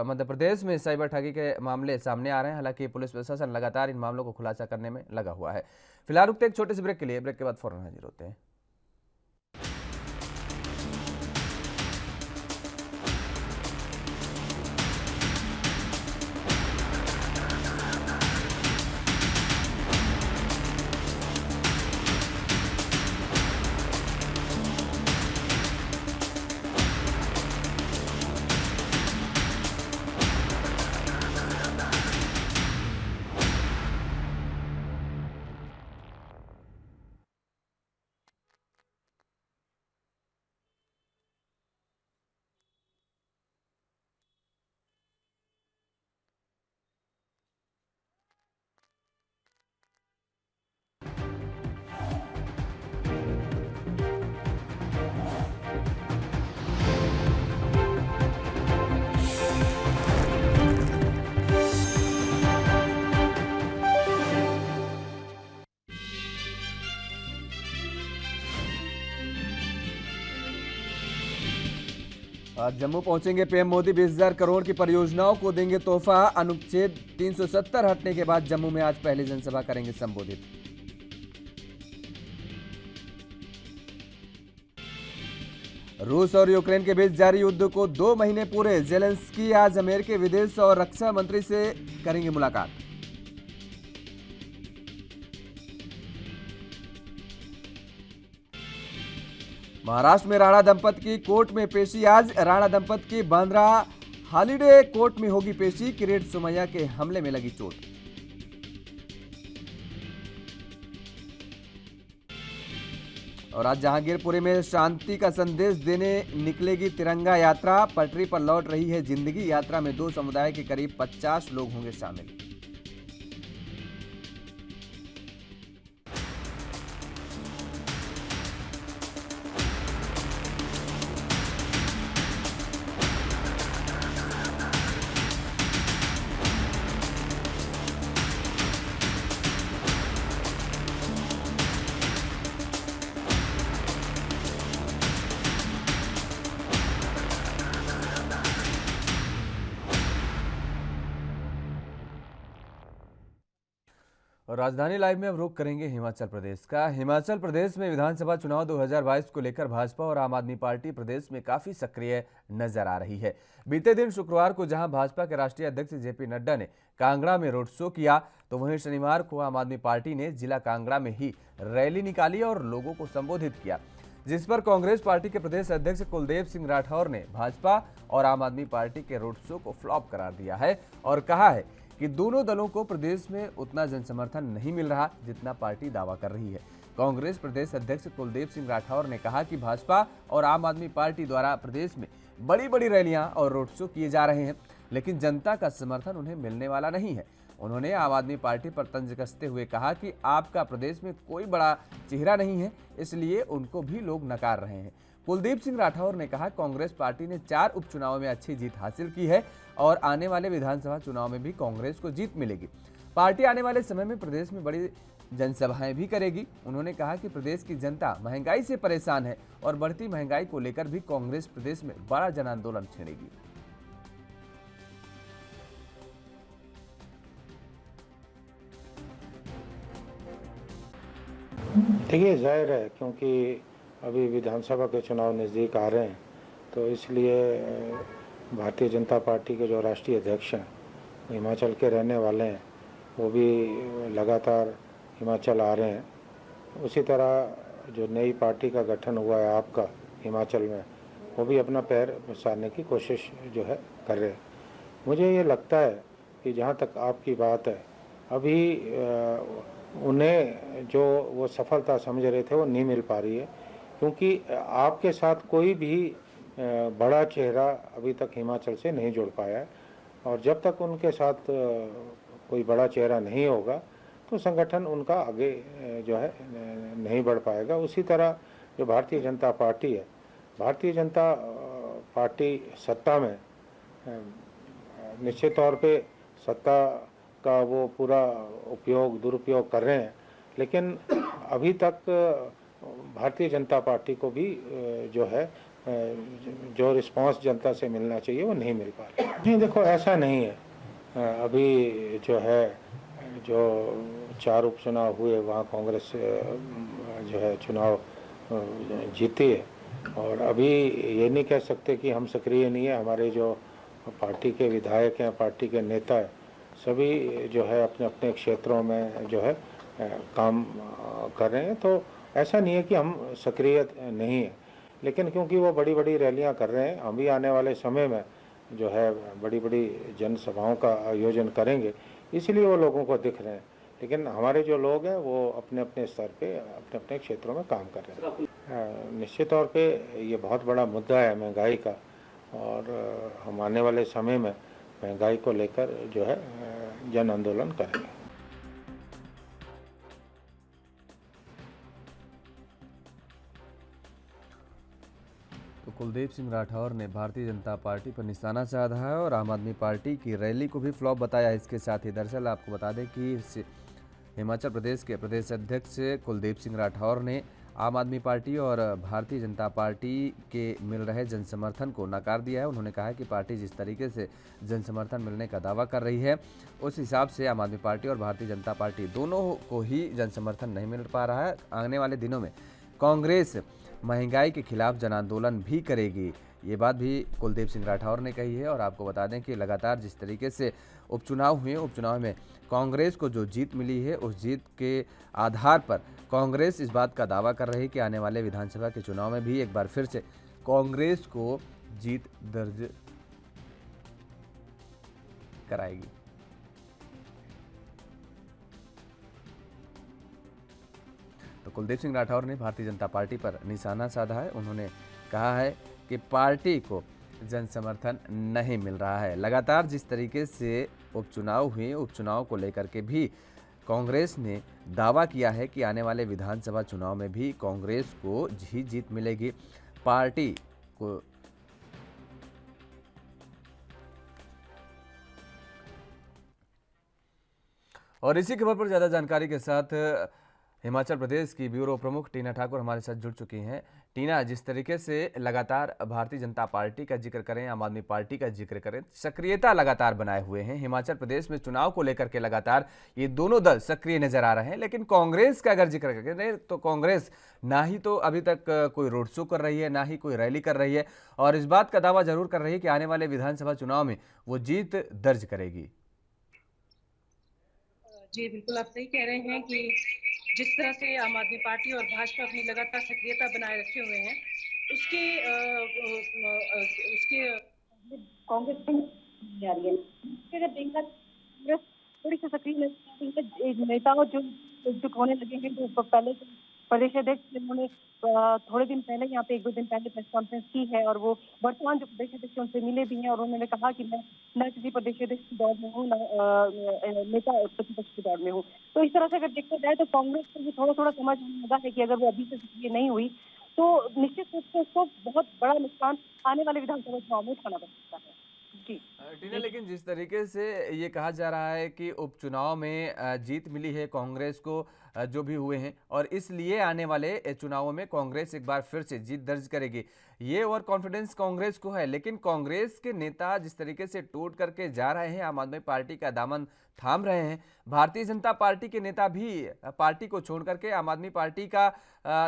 मध्य प्रदेश में साइबर ठगी के मामले सामने आ रहे हैं, हालांकि पुलिस प्रशासन लगातार इन मामलों को खुलासा करने में लगा हुआ है। फिलहाल रुकते एक छोटे से ब्रेक के लिए, ब्रेक के बाद फौरन हाजिर होते हैं। आज जम्मू पहुंचेंगे पीएम मोदी। 20,000 करोड़ की परियोजनाओं को देंगे तोहफा। अनुच्छेद 370 हटने के बाद जम्मू में आज पहली जनसभा करेंगे संबोधित। रूस और यूक्रेन के बीच जारी युद्ध को 2 महीने पूरे। जेलेंस्की आज अमेरिकी विदेश और रक्षा मंत्री से करेंगे मुलाकात। महाराष्ट्र में राणा दंपति की कोर्ट में पेशी आज। राणा दंपति की बांद्रा हॉलिडे कोर्ट में होगी पेशी। किरीट सोमैया के हमले में लगी चोट। और आज जहांगीरपुरी में शांति का संदेश देने निकलेगी तिरंगा यात्रा। पटरी पर लौट रही है जिंदगी। यात्रा में 2 समुदाय के करीब 50 लोग होंगे शामिल। और राजधानी लाइव में अब रुख करेंगे हिमाचल प्रदेश का। हिमाचल प्रदेश में विधानसभा चुनाव 2022 को लेकर भाजपा और आम आदमी पार्टी प्रदेश में काफी सक्रिय नजर आ रही है। बीते दिन शुक्रवार को जहां भाजपा के राष्ट्रीय अध्यक्ष जेपी नड्डा ने कांगड़ा में रोड शो किया, तो वहीं शनिवार को आम आदमी पार्टी ने जिला कांगड़ा में ही रैली निकाली और लोगों को संबोधित किया, जिस पर कांग्रेस पार्टी के प्रदेश अध्यक्ष कुलदीप सिंह राठौर ने भाजपा और आम आदमी पार्टी के रोड शो को फ्लॉप करार दिया है और कहा है कि दोनों दलों को प्रदेश में उतना जनसमर्थन नहीं मिल रहा जितना पार्टी दावा कर रही है। कांग्रेस प्रदेश अध्यक्ष कुलदीप सिंह राठौर ने कहा कि भाजपा और आम आदमी पार्टी द्वारा प्रदेश में बड़ी बड़ी रैलियां और रोड शो किए जा रहे हैं, लेकिन जनता का समर्थन उन्हें मिलने वाला नहीं है। उन्होंने आम आदमी पार्टी पर तंज कसते हुए कहा कि आपका प्रदेश में कोई बड़ा चेहरा नहीं है, इसलिए उनको भी लोग नकार रहे हैं। कुलदीप सिंह राठौर ने कहा कांग्रेस पार्टी ने 4 उपचुनावों में अच्छी जीत हासिल की है और आने वाले विधानसभा चुनाव में भी कांग्रेस को जीत मिलेगी। पार्टी आने वाले समय में प्रदेश में बड़ी जनसभाएं भी करेगी। उन्होंने कहा कि प्रदेश की जनता महंगाई से परेशान है और बढ़ती महंगाई को लेकर भी कांग्रेस प्रदेश में बड़ा जन आंदोलन छेड़ेगी। देखिए, जाहिर है क्योंकि अभी विधानसभा के चुनाव नज़दीक आ रहे हैं, तो इसलिए भारतीय जनता पार्टी के जो राष्ट्रीय अध्यक्ष हैं, हिमाचल के रहने वाले हैं, वो भी लगातार हिमाचल आ रहे हैं। उसी तरह जो नई पार्टी का गठन हुआ है आपका हिमाचल में, वो भी अपना पैर पसारने की कोशिश जो है कर रहे हैं। मुझे ये लगता है कि जहाँ तक आपकी बात है, अभी उन्हें जो वो सफलता समझ रहे थे वो नहीं मिल पा रही है, क्योंकि आपके साथ कोई भी बड़ा चेहरा अभी तक हिमाचल से नहीं जुड़ पाया है, और जब तक उनके साथ कोई बड़ा चेहरा नहीं होगा तो संगठन उनका आगे जो है नहीं बढ़ पाएगा। उसी तरह जो भारतीय जनता पार्टी है, भारतीय जनता पार्टी सत्ता में निश्चित तौर पे सत्ता का वो पूरा दुरुपयोग कर रहे हैं, लेकिन अभी तक भारतीय जनता पार्टी को भी जो है जो रिस्पांस जनता से मिलना चाहिए वो नहीं मिल पा रहा। नहीं, देखो, ऐसा नहीं है। अभी जो है जो 4 उपचुनाव हुए वहाँ कांग्रेस जो है चुनाव जीती है, और अभी ये नहीं कह सकते कि हम सक्रिय नहीं है। हमारे जो पार्टी के विधायक हैं, पार्टी के नेता हैं, सभी जो है अपने अपने क्षेत्रों में जो है काम कर रहे हैं। तो ऐसा नहीं है कि हम सक्रिय नहीं हैं, लेकिन क्योंकि वो बड़ी बड़ी रैलियां कर रहे हैं, हम भी आने वाले समय में जो है बड़ी बड़ी जनसभाओं का आयोजन करेंगे, इसलिए वो लोगों को दिख रहे हैं। लेकिन हमारे जो लोग हैं वो अपने अपने स्तर पे अपने अपने क्षेत्रों में काम कर रहे हैं। निश्चित तौर पे ये बहुत बड़ा मुद्दा है महंगाई का, और हम आने वाले समय में महंगाई को लेकर जो है जन आंदोलन करेंगे। तो कुलदीप सिंह राठौर ने भारतीय जनता पार्टी पर निशाना साधा है और आम आदमी पार्टी की रैली को भी फ्लॉप बताया। इसके साथ ही दरअसल आपको बता दें कि हिमाचल प्रदेश के प्रदेश अध्यक्ष कुलदीप सिंह राठौर ने आम आदमी पार्टी और भारतीय जनता पार्टी के मिल रहे जनसमर्थन को नकार दिया है। उन्होंने कहा कि पार्टी जिस तरीके से जनसमर्थन मिलने का दावा कर रही है, उस हिसाब से आम आदमी पार्टी और भारतीय जनता पार्टी दोनों को ही जनसमर्थन नहीं मिल पा रहा है। आने वाले दिनों में कांग्रेस महंगाई के खिलाफ जन आंदोलन भी करेगी, ये बात भी कुलदीप सिंह राठौर ने कही है। और आपको बता दें कि लगातार जिस तरीके से उपचुनाव हुए, उपचुनाव में कांग्रेस को जो जीत मिली है, उस जीत के आधार पर कांग्रेस इस बात का दावा कर रही है कि आने वाले विधानसभा के चुनाव में भी एक बार फिर से कांग्रेस को जीत दर्ज कराएगी। तो कुलदीप सिंह राठौर ने भारतीय जनता पार्टी पर निशाना साधा है। उन्होंने कहा है कि पार्टी को जन समर्थन नहीं मिल रहा है। लगातार जिस तरीके से उपचुनाव हुए, उपचुनाव को लेकर के भी कांग्रेस ने दावा किया है कि आने वाले विधानसभा चुनाव में भी कांग्रेस को ही जीत मिलेगी। पार्टी को और इसी खबर पर ज़्यादा जानकारी के साथ हिमाचल प्रदेश की ब्यूरो प्रमुख टीना ठाकुर हमारे साथ जुड़ चुकी हैं। टीना, जिस तरीके से लगातार भारतीय जनता पार्टी का जिक्र करें, आम आदमी पार्टी का जिक्र करें, सक्रियता लगातार बनाए हुए हैं। हिमाचल प्रदेश में चुनाव को लेकर के लगातार ये दोनों दल सक्रिय नजर आ रहे हैं। लेकिन कांग्रेस का अगर जिक्र करें तो कांग्रेस ना ही तो अभी तक कोई रोड शो कर रही है, ना ही कोई रैली कर रही है, और इस बात का दावा जरूर कर रही है कि आने वाले विधानसभा चुनाव में वो जीत दर्ज करेगी। जी बिल्कुल, आप सही कह रहे हैं कि जिस तरह से आम आदमी पार्टी और भाजपा अपनी लगातार सक्रियता बनाए रखे हुए हैं, उसके कांग्रेस आ रही है। अगर देखा कांग्रेस थोड़ी सी सक्रिय नेताओं जो होने लगे हैं, जो पहले प्रदेश अध्यक्ष उन्होंने थोड़े दिन पहले यहाँ पे 1-2 दिन पहले प्रेस कॉन्फ्रेंस की है, और वो वर्तमान जो प्रदेश अध्यक्ष उनसे मिले भी हैं, और उन्होंने कहा कि मैं न किसी प्रदेश अध्यक्ष की दौड़ में हूँ, न नेता प्रतिपक्ष की दौड़ में हूँ। तो इस तरह से अगर देखा जाए तो कांग्रेस को भी थोड़ा थोड़ा समझ लगा है कि अगर वो अभी से सक्रिय नहीं हुई तो निश्चित रूप से उसको बहुत बड़ा नुकसान आने वाले विधानसभा चुनाव में उठाना पड़ सकता है। जी टीना, लेकिन जिस तरीके से ये कहा जा रहा है कि उपचुनाव में जीत मिली है कांग्रेस को, जो भी हुए हैं, और इसलिए आने वाले चुनावों में कांग्रेस एक बार फिर से जीत दर्ज करेगी, ये ओवर कॉन्फिडेंस कांग्रेस को है। लेकिन कांग्रेस के नेता जिस तरीके से टूट करके जा रहे हैं, आम आदमी पार्टी का दामन थाम रहे हैं, भारतीय जनता पार्टी के नेता भी पार्टी को छोड़ करके आम आदमी पार्टी का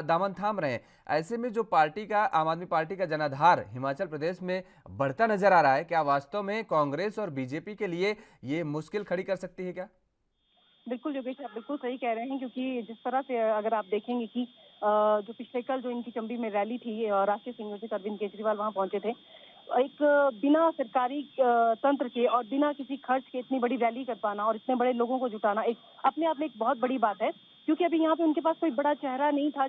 दामन थाम रहे हैं। ऐसे में जो पार्टी का, आम आदमी पार्टी का जनाधार हिमाचल प्रदेश में बढ़ता नजर आ रहा है, क्या वास्तव में कांग्रेस और बीजेपी के लिए ये मुश्किल खड़ी कर सकती है क्या? बिल्कुल योगेश, आप बिल्कुल सही कह रहे हैं, क्योंकि जिस तरह से अगर आप देखेंगे कि जो पिछले कल जो इनकी चंबी में रैली थी, राष्ट्रीय संयोजक अरविंद केजरीवाल वहां पहुंचे थे, एक बिना सरकारी तंत्र के और बिना किसी खर्च के इतनी बड़ी रैली कर पाना और इतने बड़े लोगों को जुटाना एक अपने आप में एक बहुत बड़ी बात है। क्योंकि अभी यहाँ पे उनके पास कोई बड़ा चेहरा नहीं था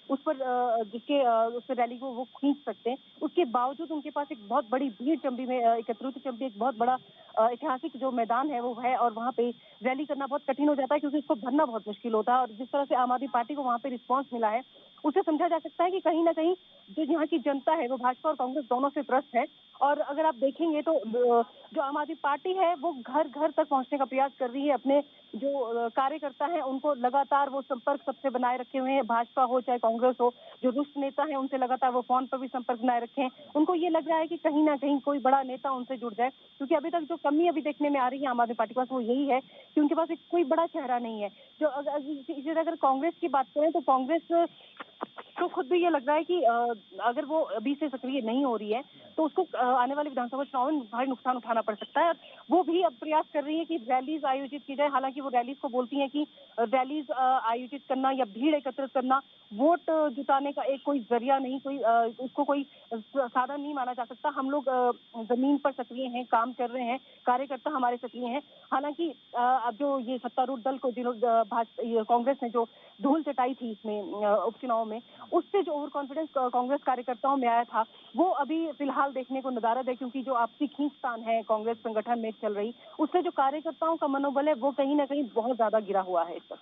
उस पर रैली को वो खींच सकते हैं। उसके बावजूद उनके पास एक बहुत बड़ी भीड़ चंबी में एकत्रित हुई। चंबी एक बहुत बड़ा ऐतिहासिक जो मैदान है वो है, और वहाँ पे रैली करना बहुत कठिन हो जाता है क्योंकि उसको भरना बहुत मुश्किल होता है। और जिस तरह से आम आदमी पार्टी को वहाँ पे रिस्पॉन्स मिला है, उसे समझा जा सकता है कि कहीं ना कहीं जो यहाँ की जनता है वो भाजपा और कांग्रेस दोनों से त्रस्त है। और अगर आप देखेंगे तो जो आम आदमी पार्टी है वो घर घर तक पहुंचने का प्रयास कर रही है। अपने जो कार्यकर्ता हैं उनको लगातार वो संपर्क सबसे बनाए रखे हुए हैं, भाजपा हो चाहे कांग्रेस हो। जो रुष्ट नेता है उनसे लगातार वो फोन पर भी संपर्क बनाए रखे हैं। उनको ये लग रहा है कि कहीं ना कहीं कोई बड़ा नेता उनसे जुड़ जाए, क्योंकि अभी तक जो कमी अभी देखने में आ रही है आम आदमी पार्टी के पास वो यही है कि उनके पास एक कोई बड़ा चेहरा नहीं है। जो इसी तरह अगर कांग्रेस की बात करें तो कांग्रेस तो खुद भी ये लग रहा है कि अगर वो अभी से सक्रिय नहीं हो रही है तो उसको आने वाले विधानसभा चुनाव में भारी नुकसान उठाना पड़ सकता है। और वो भी अब प्रयास कर रही है कि रैलीज आयोजित की जाए। हालांकि वो रैलीज को बोलती हैं कि रैलीज आयोजित करना या भीड़ एकत्रित करना वोट जुटाने का एक कोई जरिया नहीं, उसको कोई साधन नहीं माना जा सकता। हम लोग जमीन पर सक्रिय हैं, काम कर रहे हैं, कार्यकर्ता हमारे सक्रिय हैं। हालांकि अब जो ये सत्तारूढ़ दल को कांग्रेस ने जो धूल चटाई थी इसमें उपचुनाव में, उससे जो ओवर कॉन्फिडेंस कांग्रेस कार्यकर्ताओं में आया था वो अभी फिलहाल देखने को नदारद है। क्योंकि जो आपसी खींचतान है कांग्रेस संगठन में चल रही, उससे जो कार्यकर्ताओं का मनोबल है वो कहीं ना कहीं बहुत ज्यादा गिरा हुआ है इस पर।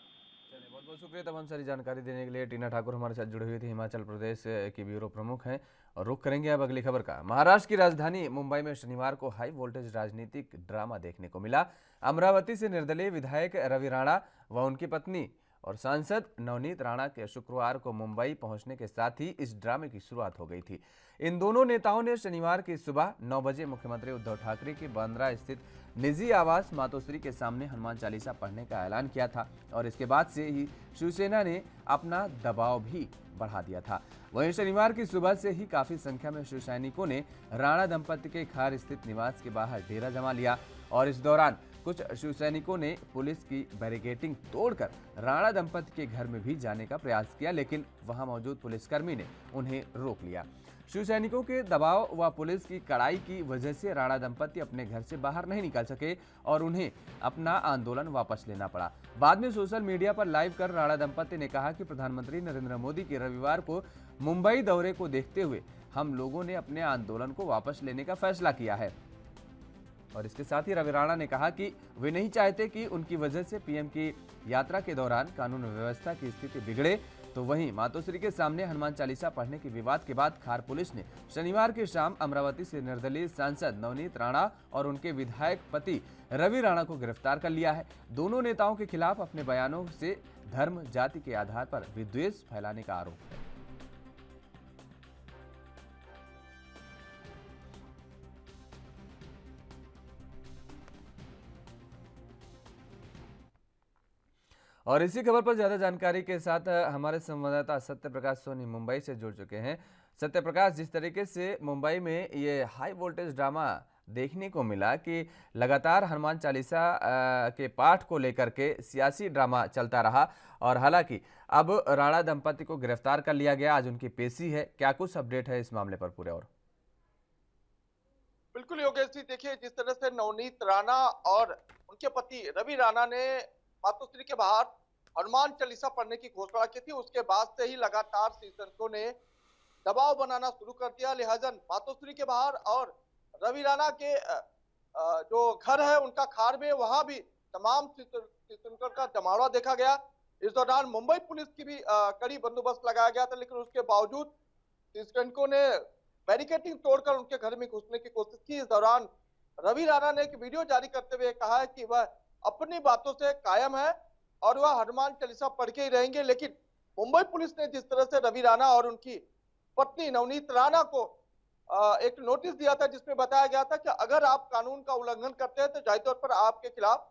बहुत बहुत शुक्रिया तमाम सारी जानकारी देने के लिए। टीना ठाकुर हमारे साथ जुड़ी हुई थी, हिमाचल प्रदेश की ब्यूरो प्रमुख हैं। और रुख करेंगे अब अगली खबर का। महाराष्ट्र की राजधानी मुंबई में शनिवार को हाई वोल्टेज राजनीतिक ड्रामा देखने को मिला। अमरावती से निर्दलीय विधायक रवि राणा व उनकी पत्नी और सांसद नवनीत राणा के शुक्रवार को मुंबई पहुंचने के साथ ही इस ड्रामे की शुरुआत हो गई थी। इन दोनों नेताओं ने शनिवार की सुबह 9 बजे मुख्यमंत्री उद्धव ठाकरे की बांद्रा स्थित निजी आवास मातोश्री के सामने हनुमान चालीसा पढ़ने का ऐलान किया था, और इसके बाद से ही शिवसेना ने अपना दबाव भी बढ़ा दिया था। वहीं शनिवार की सुबह से ही काफी संख्या में शिव सैनिकों ने राणा दंपति के खार स्थित निवास के बाहर डेरा जमा लिया, और इस दौरान कुछ शिवसैनिकों ने पुलिस की बैरिकेडिंग तोड़कर राणा दंपति के घर में भी जाने का प्रयास किया, लेकिन वहां मौजूद पुलिसकर्मी ने उन्हें रोक लिया। शिवसैनिकों के दबाव व पुलिस की कड़ाई की वजह से राणा दंपति अपने घर से बाहर नहीं निकल सके और उन्हें अपना आंदोलन वापस लेना पड़ा। बाद में सोशल मीडिया पर लाइव कर राणा दंपति ने कहा कि प्रधानमंत्री नरेंद्र मोदी के रविवार को मुंबई दौरे को देखते हुए हम लोगों ने अपने आंदोलन को वापस लेने का फैसला किया है। और इसके साथ ही रवि राणा ने कहा कि वे नहीं चाहते कि उनकी वजह से पीएम की यात्रा के दौरान कानून व्यवस्था की स्थिति बिगड़े। तो वहीं मातोश्री के सामने हनुमान चालीसा पढ़ने के विवाद के बाद खार पुलिस ने शनिवार की शाम अमरावती से निर्दलीय सांसद नवनीत राणा और उनके विधायक पति रवि राणा को गिरफ्तार कर लिया है। दोनों नेताओं के खिलाफ अपने बयानों से धर्म जाति के आधार पर विद्वेष फैलाने का आरोप है। और इसी खबर पर ज्यादा जानकारी के साथ हमारे संवाददाता सत्य प्रकाश सोनी मुंबई से जुड़ चुके हैं। सत्य प्रकाश, जिस तरीके से मुंबई में ये हाई वोल्टेज ड्रामा देखने को मिला कि लगातार हनुमान चालीसा के पाठ को लेकर के सियासी ड्रामा चलता रहा और हालांकि अब राणा दंपति को गिरफ्तार कर लिया गया, आज उनकी पेशी है, क्या कुछ अपडेट है इस मामले पर पूरे? और बिल्कुल योगेश जी, देखिए जिस तरह से नवनीत राणा और उनके पति रवि राणा ने मातोश्री के बाहर हनुमान चालीसा पढ़ने की घोषणा की थी, उसके बाद से ही लगातार शिवसैनिकों ने दबाव बनाना शुरू कर दिया। लिहाजा मातोश्री के बाहर और रवि राणा के जो घर है उनका खार में, वहां भी तमाम शिवसैनिकों का जमावड़ा देखा गया। इस दौरान मुंबई पुलिस की भी कड़ी बंदोबस्त लगाया गया था, लेकिन उसके बावजूद शिवसैनिकों ने बैरिकेडिंग तोड़कर उनके घर में घुसने की कोशिश की। इस दौरान रवि राणा ने एक वीडियो जारी करते हुए कहा है कि वह अपनी बातों से कायम है और वह हनुमान चालीसा पढ़ के ही रहेंगे। लेकिन मुंबई पुलिस ने जिस तरह से रवि राणा और उनकी पत्नी नवनीत राणा को एक नोटिस दिया था, जिसमें बताया गया था कि अगर आप कानून का उल्लंघन करते हैं तो जाहिर तौर पर आपके खिलाफ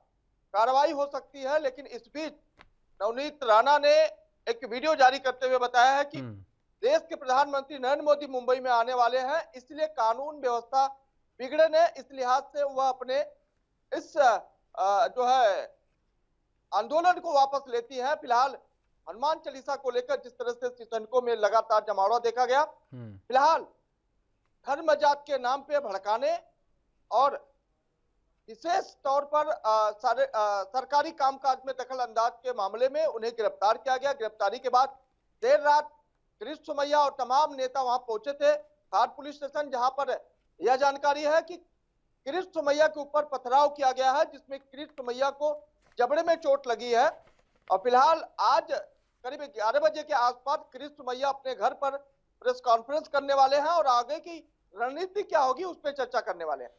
कार्रवाई हो सकती है। लेकिन इस बीच नवनीत राणा ने एक वीडियो जारी करते हुए बताया है कि देश के प्रधानमंत्री नरेंद्र मोदी मुंबई में आने वाले हैं, इसलिए कानून व्यवस्था बिगड़े ने, इस लिहाज से वह अपने इस जो है आंदोलन को वापस लेती है। फिलहाल हनुमान चालीसा को लेकर जिस तरह से शिवसैनिकों में लगातार जमावड़ा देखा गया, फिलहाल धर्म जात के नाम पे भड़काने और विशेष तौर पर सरकारी कामकाज में दखल अंदाज के मामले में उन्हें गिरफ्तार किया गया। गिरफ्तारी के बाद देर रात गिरीश सोमैया और तमाम नेता वहां पहुंचे थे खार पुलिस स्टेशन, जहां पर यह जानकारी है कि गिरीश सोमैया के ऊपर पथराव किया गया है, जिसमें गिरीश सोमैया को जबड़े में चोट लगी है। और फिलहाल आज करीब 11 बजे के आसपास गिरीश सोमैया अपने घर पर प्रेस कॉन्फ्रेंस करने वाले हैं और आगे की रणनीति क्या होगी उस पर चर्चा करने वाले हैं।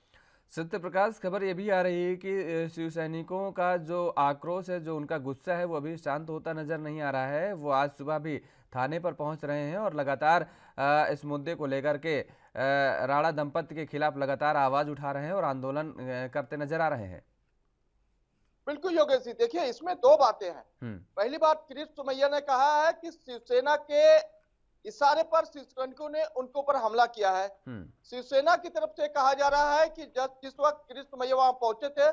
सत्य प्रकाश, खबर ये भी आ रही है कि शिव सैनिकों का जो आक्रोश है, जो उनका गुस्सा है, वो अभी शांत होता नजर नहीं आ रहा है। वो आज सुबह भी थाने पर पहुंच रहे हैं और लगातार इस मुद्दे को लेकर के राणा दंपति के खिलाफ लगातार आवाज उठा रहे हैं और आंदोलन करते नजर आ रहे हैं। बिल्कुल योगेश जी, देखिए इसमें दो बातें हैं। पहली बात, गिरीश सोमैया ने कहा है कि शिवसेना के इशारे पर शिवसैनिकों ने उनके ऊपर हमला किया है। शिवसेना की तरफ से कहा जा रहा है कि जिस वक्त गिरीश सोमैया वहां पहुंचे थे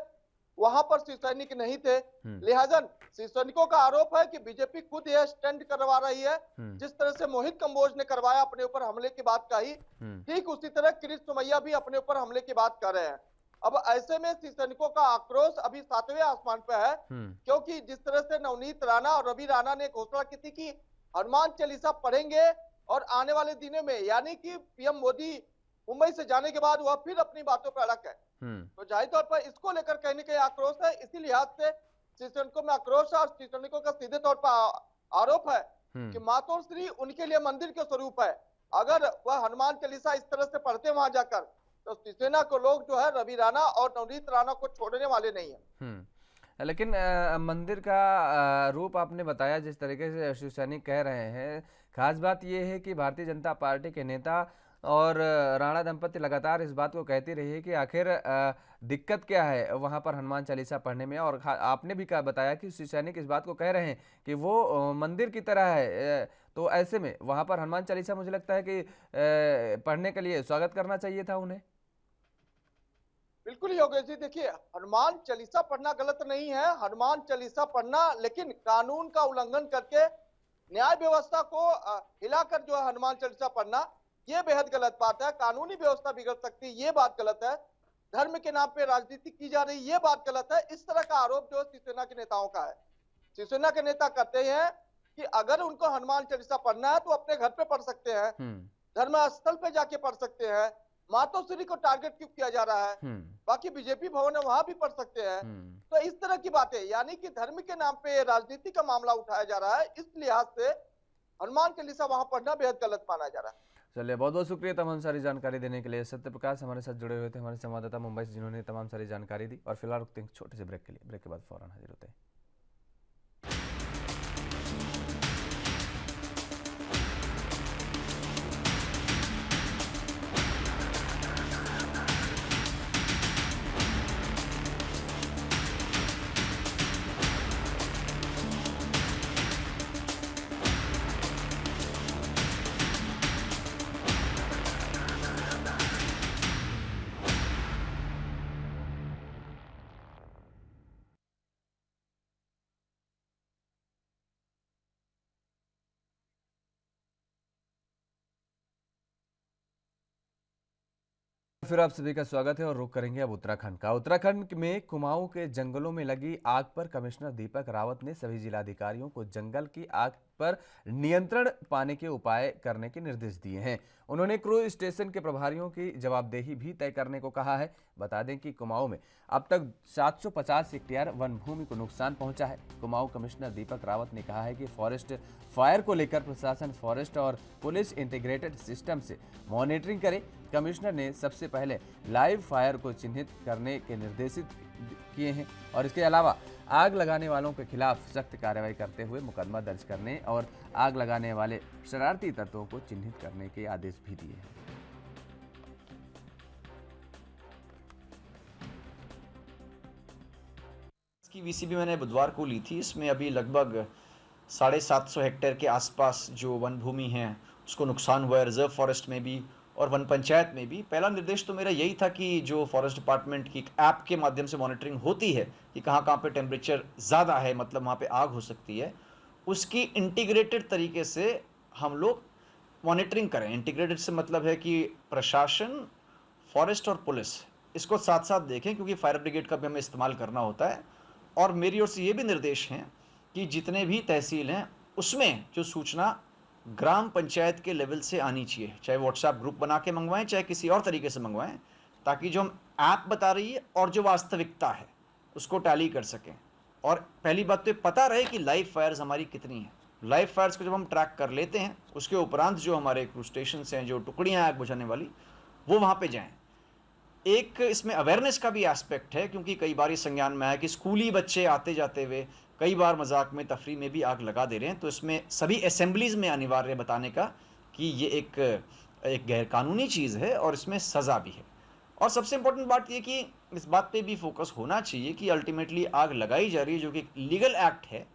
वहां पर शिव सैनिक नहीं थे। लिहाजा शिव सैनिकों का आरोप है कि बीजेपी खुद यह स्टंट करवा रही है। जिस तरह से मोहित कंबोज ने करवाया, अपने ऊपर हमले की बात कही, ठीक उसी तरह गिरीश सोमैया भी अपने ऊपर हमले की बात कर रहे हैं। अब ऐसे में शिव सैनिकों का आक्रोश अभी 7वें आसमान पे है, क्योंकि जिस तरह से नवनीत राणा और रवि राणा ने घोषणा की थी कि हनुमान चालीसा पढ़ेंगे और आने वाले दिनों में, यानी कि पीएम मोदी मुंबई से जाने के बाद वह फिर अपनी बातों पर अड़क है, तो जाहिर तौर पर इसको लेकर कहीं न कहीं आक्रोश है। इसी लिहाज से शिव सैनिकों में आक्रोश है और शिव सैनिकों का सीधे तौर पर आरोप है कि मातोश्री उनके लिए मंदिर के स्वरूप है। अगर वह हनुमान चालीसा इस तरह से पढ़ते वहां जाकर, तो शिवसेना को लोग जो है रवि राणा और नवनीत राणा को छोड़ने वाले नहीं है। लेकिन मंदिर का रूप आपने बताया जिस तरीके से शिव सैनिक कह रहे हैं, खास बात यह है कि भारतीय जनता पार्टी के नेता और राणा दंपति लगातार इस बात को कहती रही है कि आखिर दिक्कत क्या है वहां पर हनुमान चालीसा पढ़ने में। और आपने भी बताया कि शिव सैनिक इस बात को कह रहे हैं कि वो मंदिर की तरह है, तो ऐसे में वहां पर हनुमान चालीसा मुझे लगता है कि पढ़ने के लिए स्वागत करना चाहिए था उन्हें। बिल्कुल योगेश जी, देखिए हनुमान चालीसा पढ़ना गलत नहीं है, हनुमान चालीसा पढ़ना, लेकिन कानून का उल्लंघन करके न्याय व्यवस्था को हिलाकर जो है हनुमान चालीसा पढ़ना, ये बेहद गलत बात है। कानूनी व्यवस्था बिगड़ सकती है, ये बात गलत है। धर्म के नाम पे राजनीति की जा रही, ये बात गलत है। इस तरह का आरोप जो शिवसेना के नेताओं का है, शिवसेना के नेता कहते हैं कि अगर उनको हनुमान चालीसा पढ़ना है तो अपने घर पे पढ़ सकते हैं, धर्म स्थल पे जाके पढ़ सकते हैं। मातोश्री को टारगेट क्यों किया जा रहा है? बाकी बीजेपी भवन है, वहां भी पढ़ सकते हैं। तो इस तरह की बातें, यानी कि धर्म के नाम पे राजनीति का मामला उठाया जा रहा है, इस लिहाज से हनुमान चालीसा वहां पढ़ना बेहद गलत माना जा रहा है। चलिए, बहुत बहुत शुक्रिया तमाम सारी जानकारी देने के लिए। सत्य प्रकाश हमारे साथ जुड़े हुए थे, हमारे संवाददाता मुंबई से, जिन्होंने तमाम सारी जानकारी दी। और फिलहाल रुकते हैं छोटे से ब्रेक के लिए, ब्रेक के बाद फौरन हाजिर होते हैं। फिर आप सभी का स्वागत है और रुक करेंगे अब उत्तराखंड का। उत्तराखंड में कुमाऊं के जंगलों में लगी आग पर कमिश्नर दीपक रावत ने सभी जिलाधिकारियों को जंगल की आग पर नियंत्रण पाने के उपाय करने के निर्देश दिए हैं। उन्होंने क्रूज स्टेशन के प्रभारियों की जवाबदेही भी तय करने को कहा है। बता दें कि कुमाऊं में अब तक 750 हेक्टेयर वन भूमि को नुकसान पहुंचा है। कुमाऊं कमिश्नर दीपक रावत ने कहा है कि फॉरेस्ट फायर को लेकर प्रशासन, फॉरेस्ट और पुलिस इंटीग्रेटेड सिस्टम से मॉनिटरिंग करे। कमिश्नर ने सबसे पहले लाइव फायर को चिन्हित करने के निर्देशित किए हैं और इसके अलावा आग लगाने वालों के खिलाफ सख्त कार्रवाई करते हुए मुकदमा दर्ज करने और आग लगाने वाले शरारती तत्वों को चिन्हित करने के आदेश भी दिए हैं। इसकी वीसीबी मैंने बुधवार को ली थी। इसमें अभी लगभग 750 हेक्टेयर के आसपास जो वन भूमि है उसको नुकसान हुआ है, रिजर्व फॉरेस्ट में भी और वन पंचायत में भी। पहला निर्देश तो मेरा यही था कि जो फॉरेस्ट डिपार्टमेंट की ऐप के माध्यम से मॉनिटरिंग होती है कि कहाँ कहाँ पे टेम्परेचर ज़्यादा है, मतलब वहाँ पे आग हो सकती है, उसकी इंटीग्रेटेड तरीके से हम लोग मॉनिटरिंग करें। इंटीग्रेटेड से मतलब है कि प्रशासन, फॉरेस्ट और पुलिस इसको साथ साथ देखें, क्योंकि फायर ब्रिगेड का भी हमें इस्तेमाल करना होता है। और मेरी ओर से ये भी निर्देश हैं कि जितने भी तहसील हैं उसमें जो सूचना ग्राम पंचायत के लेवल से आनी चाहिए, चाहे व्हाट्सएप ग्रुप बना के मंगवाएं, चाहे किसी और तरीके से मंगवाएं, ताकि जो हम ऐप बता रही है और जो वास्तविकता है उसको टैली कर सकें। और पहली बात तो पता रहे कि लाइव फायर्स हमारी कितनी हैं। लाइव फायर्स को जब हम ट्रैक कर लेते हैं, उसके उपरांत जो हमारे क्रू स्टेशन हैं, जो टुकड़ियाँ आग बुझाने वाली, वो वहाँ पर जाएँ। एक इसमें अवेयरनेस का भी एस्पेक्ट है, क्योंकि कई बार ये संज्ञान में आया कि स्कूली बच्चे आते जाते हुए कई बार मजाक में, तफरी में भी आग लगा दे रहे हैं। तो इसमें सभी असेंबलीज़ में अनिवार्य बताने का कि ये एक गैर कानूनी चीज़ है और इसमें सज़ा भी है। और सबसे इम्पोर्टेंट बात ये कि इस बात पे भी फोकस होना चाहिए कि अल्टीमेटली आग लगाई जा रही है, जो कि लीगल एक्ट है।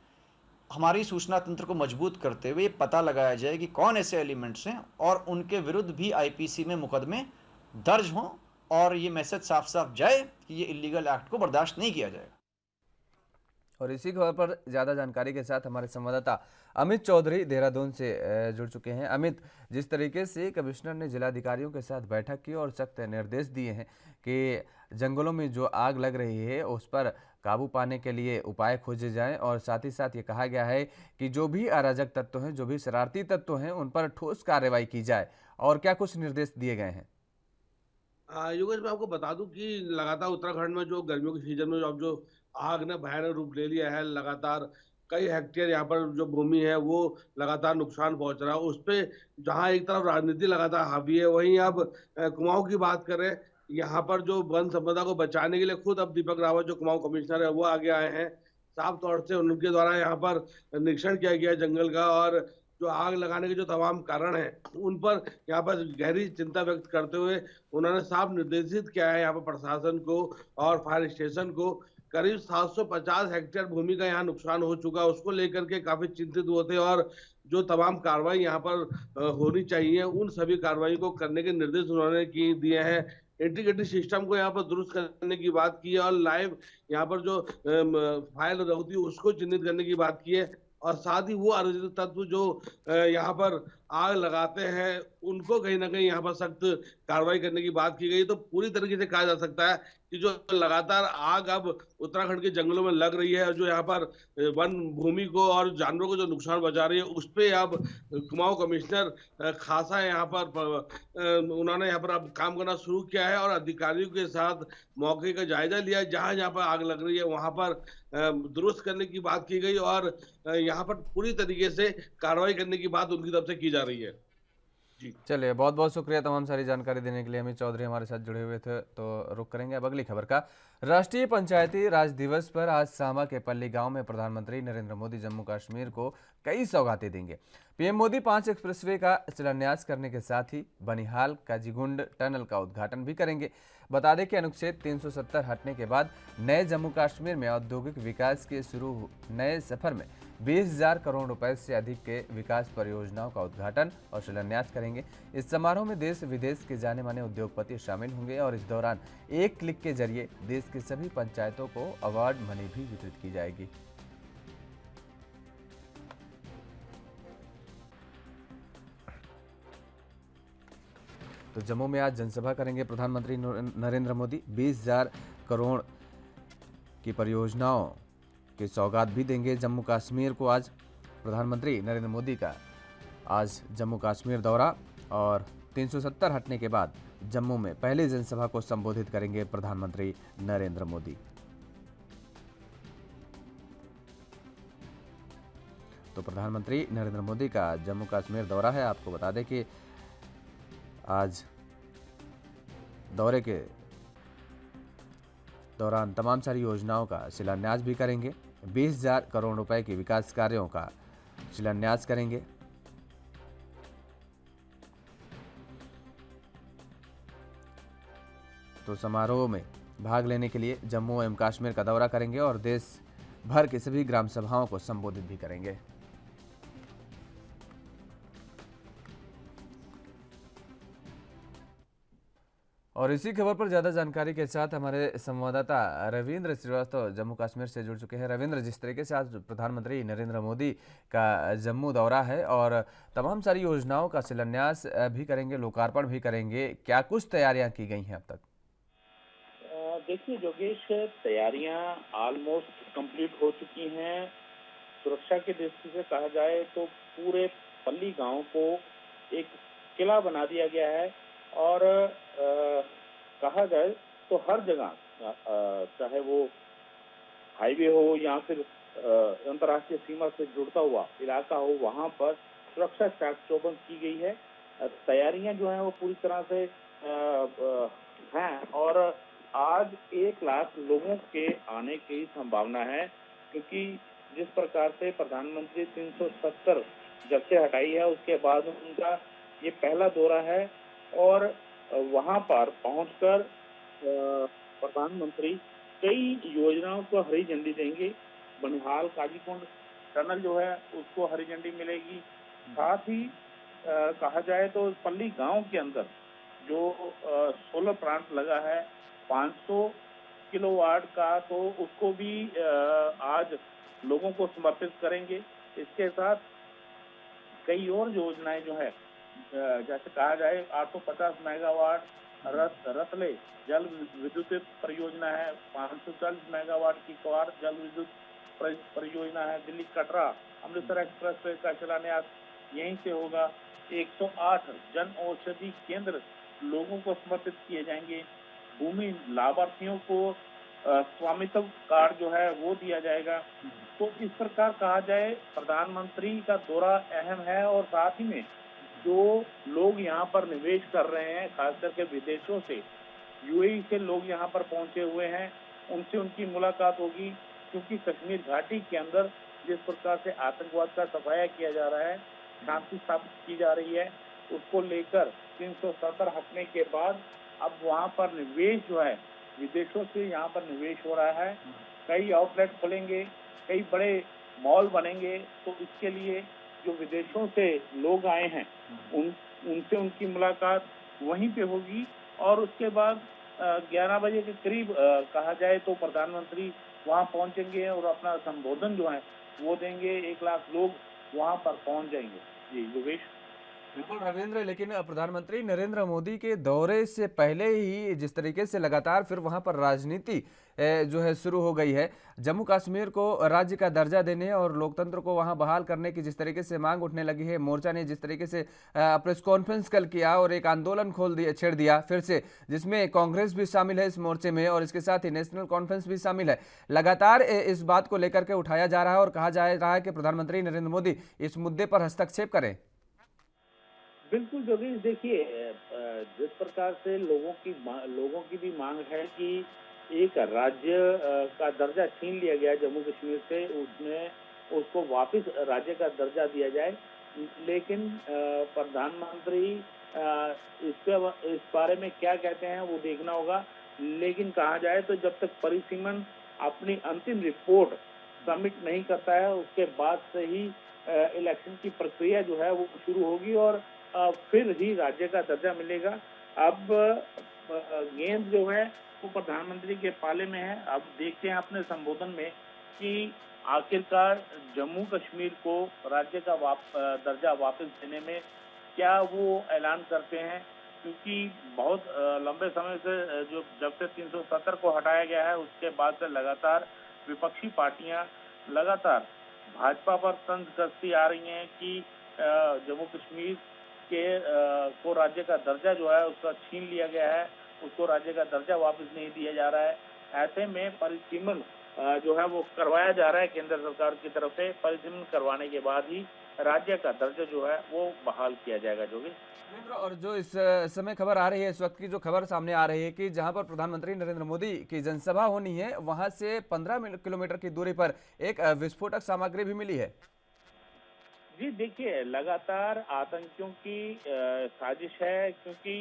हमारी सूचना तंत्र को मजबूत करते हुए पता लगाया जाए कि कौन ऐसे एलिमेंट्स हैं और उनके विरुद्ध भी आईपीसी में मुकदमे दर्ज हों और ये मैसेज साफ साफ जाए कि ये इलीगल एक्ट को बर्दाश्त नहीं किया जाएगा। और इसी खबर पर ज़्यादा जानकारी के साथ हमारे संवाददाता अमित चौधरी देहरादून से जुड़ चुके हैं। अमित, जिस तरीके से कमिश्नर ने जिलाधिकारियों के साथ बैठक की और सख्त निर्देश दिए हैं कि जंगलों में जो आग लग रही है उस पर काबू पाने के लिए उपाय खोजे जाएं, और साथ ही साथ ये कहा गया है कि जो भी अराजक तत्व हैं, जो भी शरारती तत्व हैं, उन पर ठोस कार्रवाई की जाए, और क्या कुछ निर्देश दिए गए हैं? योगेश, मैं आपको बता दूं कि लगातार उत्तराखंड में जो गर्मियों के सीजन में अब जो आग ने भयानक रूप ले लिया है, लगातार कई हेक्टेयर यहाँ पर जो भूमि है वो लगातार नुकसान पहुंच रहा है। उस पे जहाँ एक तरफ राजनीति लगातार हावी है, वहीं अब कुमाऊं की बात करें, यहाँ पर जो वन संपदा को बचाने के लिए खुद अब दीपक रावत जो कुमाऊं कमिश्नर है वो आगे आए हैं। साफ तौर से उनके द्वारा यहाँ पर निरीक्षण किया गया है जंगल का, और जो आग लगाने के जो तमाम कारण हैं उन पर यहाँ पर गहरी चिंता व्यक्त करते हुए उन्होंने साफ निर्देशित किया है यहाँ पर प्रशासन को और फायर स्टेशन को। करीब 750 हेक्टेयर भूमि का यहाँ नुकसान हो चुका है, उसको लेकर के काफी चिंतित हुए थे, और जो तमाम कार्रवाई यहाँ पर होनी चाहिए उन सभी कार्रवाई को करने के निर्देश उन्होंने दिए हैं। इंटीग्रेटेड सिस्टम को यहाँ पर दुरुस्त करने की बात की है और लाइव यहाँ पर जो फाइल होती है उसको चिन्हित करने की बात की है और साथ ही वो अराजक तत्व जो यहाँ पर आग लगाते हैं उनको कहीं ना कहीं यहाँ पर सख्त कार्रवाई करने की बात की गई। तो पूरी तरीके से कहा जा सकता है कि जो लगातार आग अब उत्तराखंड के जंगलों में लग रही है और जो यहाँ पर वन भूमि को और जानवरों को जो नुकसान पहुंचा रही है उस पे अब कुमाऊं कमिश्नर खासा यहाँ पर उन्होंने यहाँ पर अब काम करना शुरू किया है और अधिकारियों के साथ मौके का जायजा लिया। जहां जहां पर आग लग रही है वहां पर दुरुस्त करने की बात की गई और यहाँ पर पूरी तरीके से कार्रवाई करने की बात उनकी तरफ से की जा रही है। जी चलिए, बहुत बहुत शुक्रिया तमाम सारी जानकारी देने के लिए। अमित चौधरी हमारे साथ जुड़े हुए थे। तो रुक करेंगे अब अगली खबर का। राष्ट्रीय पंचायती राज दिवस पर आज सांबा के पल्ली गांव में प्रधानमंत्री नरेंद्र मोदी जम्मू कश्मीर को कई सौगातें देंगे। पीएम मोदी 5 एक्सप्रेसवे का शिलान्यास करने के साथ ही बनिहाल काजीगुंड टनल का उद्घाटन भी करेंगे। बता दें कि अनुच्छेद 370 हटने के बाद नए जम्मू कश्मीर में औद्योगिक विकास के शुरू नए सफर में 20,000 करोड़ रुपए से अधिक के विकास परियोजनाओं का उद्घाटन और शिलान्यास करेंगे। इस समारोह में देश विदेश के जाने माने उद्योगपति शामिल होंगे और इस दौरान एक क्लिक के जरिए देश की सभी पंचायतों को अवार्ड मनी भी वितरित की जाएगी। तो जम्मू में आज जनसभा करेंगे प्रधानमंत्री नरेंद्र मोदी। 20,000 करोड़ की परियोजनाओं की सौगात भी देंगे। जम्मू कश्मीर को आज प्रधानमंत्री नरेंद्र मोदी का आज जम्मू कश्मीर दौरा और 370 हटने के बाद जम्मू में पहली जनसभा को संबोधित करेंगे प्रधानमंत्री नरेंद्र मोदी। तो प्रधानमंत्री नरेंद्र मोदी का जम्मू कश्मीर दौरा है। आपको बता दें कि आज दौरे के दौरान तमाम सारी योजनाओं का शिलान्यास भी करेंगे। 20,000 करोड़ रुपए के विकास कार्यों का शिलान्यास करेंगे। तो समारोह में भाग लेने के लिए जम्मू एवं कश्मीर का दौरा करेंगे और देश भर की सभी ग्राम सभाओं को संबोधित भी करेंगे। और इसी खबर पर ज़्यादा जानकारी के साथ हमारे संवाददाता रविंद्र श्रीवास्तव जम्मू कश्मीर से जुड़ चुके हैं। रविंद्र, जिस तरीके से आज प्रधानमंत्री नरेंद्र मोदी का जम्मू दौरा है और तमाम सारी योजनाओं का शिलान्यास भी करेंगे, लोकार्पण भी करेंगे, क्या कुछ तैयारियां की गई हैं अब तक? देखिए योगेश, तैयारियां ऑलमोस्ट कंप्लीट हो चुकी हैं। सुरक्षा की दृष्टि से कहा जाए तो पूरे पल्ली गांव को एक किला बना दिया गया है और कहा जाए तो हर जगह चाहे वो हाईवे हो या फिर अंतर्राष्ट्रीय सीमा से जुड़ता हुआ इलाका हो, वहां पर सुरक्षा चाक चौबंद की गई है। तैयारियां जो हैं वो पूरी तरह से हैं और आज 1 लाख लोगों के आने की संभावना है, क्योंकि जिस प्रकार से प्रधानमंत्री 370 जब से हटाई है उसके बाद उनका ये पहला दौरा है और वहां पर पहुंचकर प्रधानमंत्री कई योजनाओं को हरी झंडी देंगे। बनिहाल काजीकुंड टनल जो है उसको हरी झंडी मिलेगी। साथ ही कहा जाए तो पल्ली गांव के अंदर जो सोलर प्लांट लगा है 500 किलोवाट का, तो उसको भी आज लोगों को समर्पित करेंगे। इसके साथ कई और योजनाएं जो है, जैसे कहा जाए 850 मेगावाट रतले जल विद्युत परियोजना है, 540 मेगावाट की क्वार जल विद्युत परियोजना है। दिल्ली कटरा अमृतसर एक्सप्रेसवे का शिलान्यास यहीं से होगा। 108 जन औषधि केंद्र लोगों को समर्पित किए जाएंगे। भूमि लाभार्थियों को स्वामित्व कार्ड जो है वो दिया जाएगा। तो इस प्रकार कहा जाए प्रधानमंत्री का दौरा अहम है और साथ ही में जो लोग यहाँ पर निवेश कर रहे हैं, खास करके विदेशों से, यूएई से लोग यहाँ पर पहुंचे हुए हैं, उनसे उनकी मुलाकात होगी। क्योंकि कश्मीर घाटी के अंदर जिस प्रकार से आतंकवाद का सफाया किया जा रहा है, शांति स्थापित की जा रही है, उसको लेकर 370 हटने के बाद अब वहाँ पर निवेश जो है विदेशों से यहाँ पर निवेश हो रहा है। कई आउटलेट खुलेंगे, कई बड़े मॉल बनेंगे। तो इसके लिए जो विदेशों से लोग आए हैं उनसे उनकी मुलाकात वहीं पे होगी और उसके बाद 11 बजे के करीब कहा जाए तो प्रधानमंत्री वहां पहुंचेंगे और अपना संबोधन जो है वो देंगे। 1 लाख लोग वहां पर पहुंच जाएंगे। जी योगेश। बिल्कुल रविंद्र, लेकिन प्रधानमंत्री नरेंद्र मोदी के दौरे से पहले ही जिस तरीके से लगातार फिर वहां पर राजनीति जो है शुरू हो गई है, जम्मू कश्मीर को राज्य का दर्जा देने और लोकतंत्र को वहां बहाल करने की जिस तरीके से मांग उठने लगी है, मोर्चा ने जिस तरीके से प्रेस कॉन्फ्रेंस कल किया और एक आंदोलन छेड़ दिया फिर से, जिसमें कांग्रेस भी शामिल है इस मोर्चे में और इसके साथ ही नेशनल कॉन्फ्रेंस भी शामिल है। लगातार इस बात को लेकर के उठाया जा रहा है और कहा जा रहा है कि प्रधानमंत्री नरेंद्र मोदी इस मुद्दे पर हस्तक्षेप करें। बिल्कुल जोगेश, देखिए जिस प्रकार से लोगों की भी मांग है कि एक राज्य का दर्जा छीन लिया गया जम्मू कश्मीर से, उसमें उसको वापस राज्य का दर्जा दिया जाए, लेकिन प्रधानमंत्री इस बारे में क्या कहते हैं वो देखना होगा। लेकिन कहा जाए तो जब तक परिसीमन अपनी अंतिम रिपोर्ट सबमिट नहीं करता है उसके बाद से ही इलेक्शन की प्रक्रिया जो है वो शुरू होगी और फिर ही राज्य का दर्जा मिलेगा। अब गेंद जो है वो प्रधानमंत्री के पाले में है। अब देखते हैं अपने संबोधन में कि आखिरकार जम्मू कश्मीर को राज्य का दर्जा वापस देने में क्या वो ऐलान करते हैं, क्योंकि बहुत लंबे समय से जब से 370 को हटाया गया है उसके बाद से लगातार विपक्षी पार्टियां लगातार भाजपा पर तंज कसती आ रही हैं कि जम्मू कश्मीर को राज्य का दर्जा जो है उसका छीन लिया गया है, उसको राज्य का दर्जा वापस नहीं दिया जा रहा है। ऐसे में परिसीमन जो है वो करवाया जा रहा है केंद्र सरकार की तरफ से। परिसीमन करवाने के बाद ही राज्य का दर्जा जो है वो बहाल किया जाएगा। जोगी और जो इस समय खबर आ रही है, इस वक्त की जो खबर सामने आ रही है कि जहां पर प्रधानमंत्री नरेंद्र मोदी की जनसभा होनी है वहां से 15 किलोमीटर की दूरी पर एक विस्फोटक सामग्री भी मिली है। जी देखिए, लगातार आतंकियों की साजिश है, क्योंकि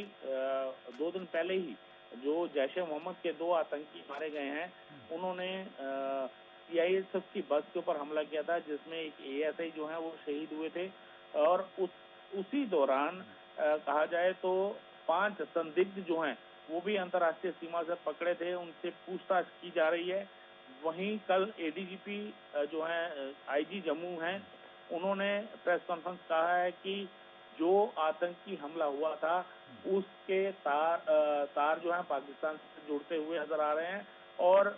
2 दिन पहले ही जो जैश ए मोहम्मद के 2 आतंकी मारे गए हैं, उन्होंने सीआईएसएफ की बस के ऊपर हमला किया था जिसमें एक एएसआई जो है वो शहीद हुए थे। और उसी दौरान कहा जाए तो 5 संदिग्ध जो हैं वो भी अंतर्राष्ट्रीय सीमा से पकड़े थे, उनसे पूछताछ की जा रही है। वहीं कल एडीजीपी जो है आईजी जम्मू हैं, उन्होंने प्रेस कॉन्फ्रेंस कहा है कि जो आतंकी हमला हुआ था उसके तार जो है पाकिस्तान से जुड़ते हुए नजर आ रहे हैं और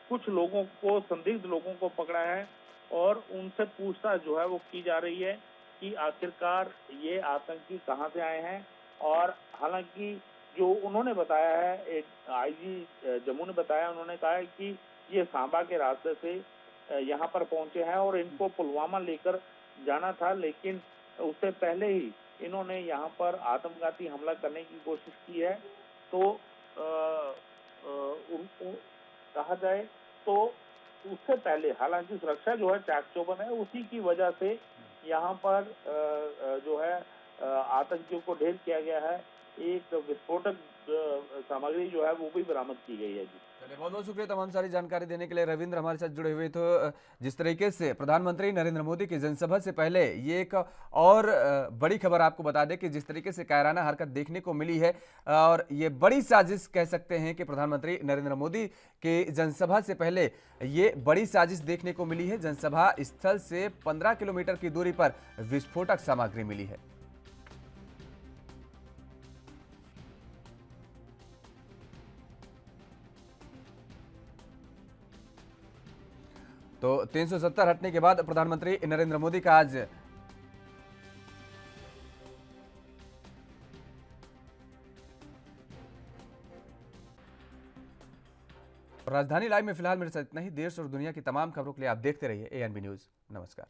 कुछ लोगों को, संदिग्ध लोगों को पकड़ा है और उनसे पूछताछ जो है वो की जा रही है कि आखिरकार ये आतंकी कहां से आए हैं। और हालांकि जो उन्होंने बताया है, एक आईजी जम्मू ने बताया, उन्होंने कहा है कि ये सांबा के रास्ते से यहाँ पर पहुंचे हैं और इनको पुलवामा लेकर जाना था, लेकिन उससे पहले ही इन्होंने यहाँ पर आत्मघाती हमला करने की कोशिश की है। तो उनको कहा जाए तो उससे पहले हालांकि सुरक्षा जो है चाक चौबंद है, उसी की वजह से यहाँ पर जो है आतंकियों को ढेर किया गया है। एक विस्फोटक सामग्री जो है वो भी बरामद की गई है। जी चलिए, बहुत बहुत शुक्रिया तमाम सारी जानकारी देने के लिए रविंद्र हमारे साथ जुड़े हुए। तो जिस तरीके से प्रधानमंत्री नरेंद्र मोदी की जनसभा से पहले ये एक और बड़ी खबर आपको बता दें कि जिस तरीके से कायराना हरकत देखने को मिली है और ये बड़ी साजिश कह सकते हैं कि प्रधानमंत्री नरेंद्र मोदी की जनसभा से पहले ये बड़ी साजिश देखने को मिली है। जनसभा स्थल से 15 किलोमीटर की दूरी पर विस्फोटक सामग्री मिली है। तो 370 हटने के बाद प्रधानमंत्री नरेंद्र मोदी का आज राजधानी लाइव में फिलहाल मेरे साथ इतना ही। देश और दुनिया की तमाम खबरों के लिए आप देखते रहिए एएनबी न्यूज। नमस्कार।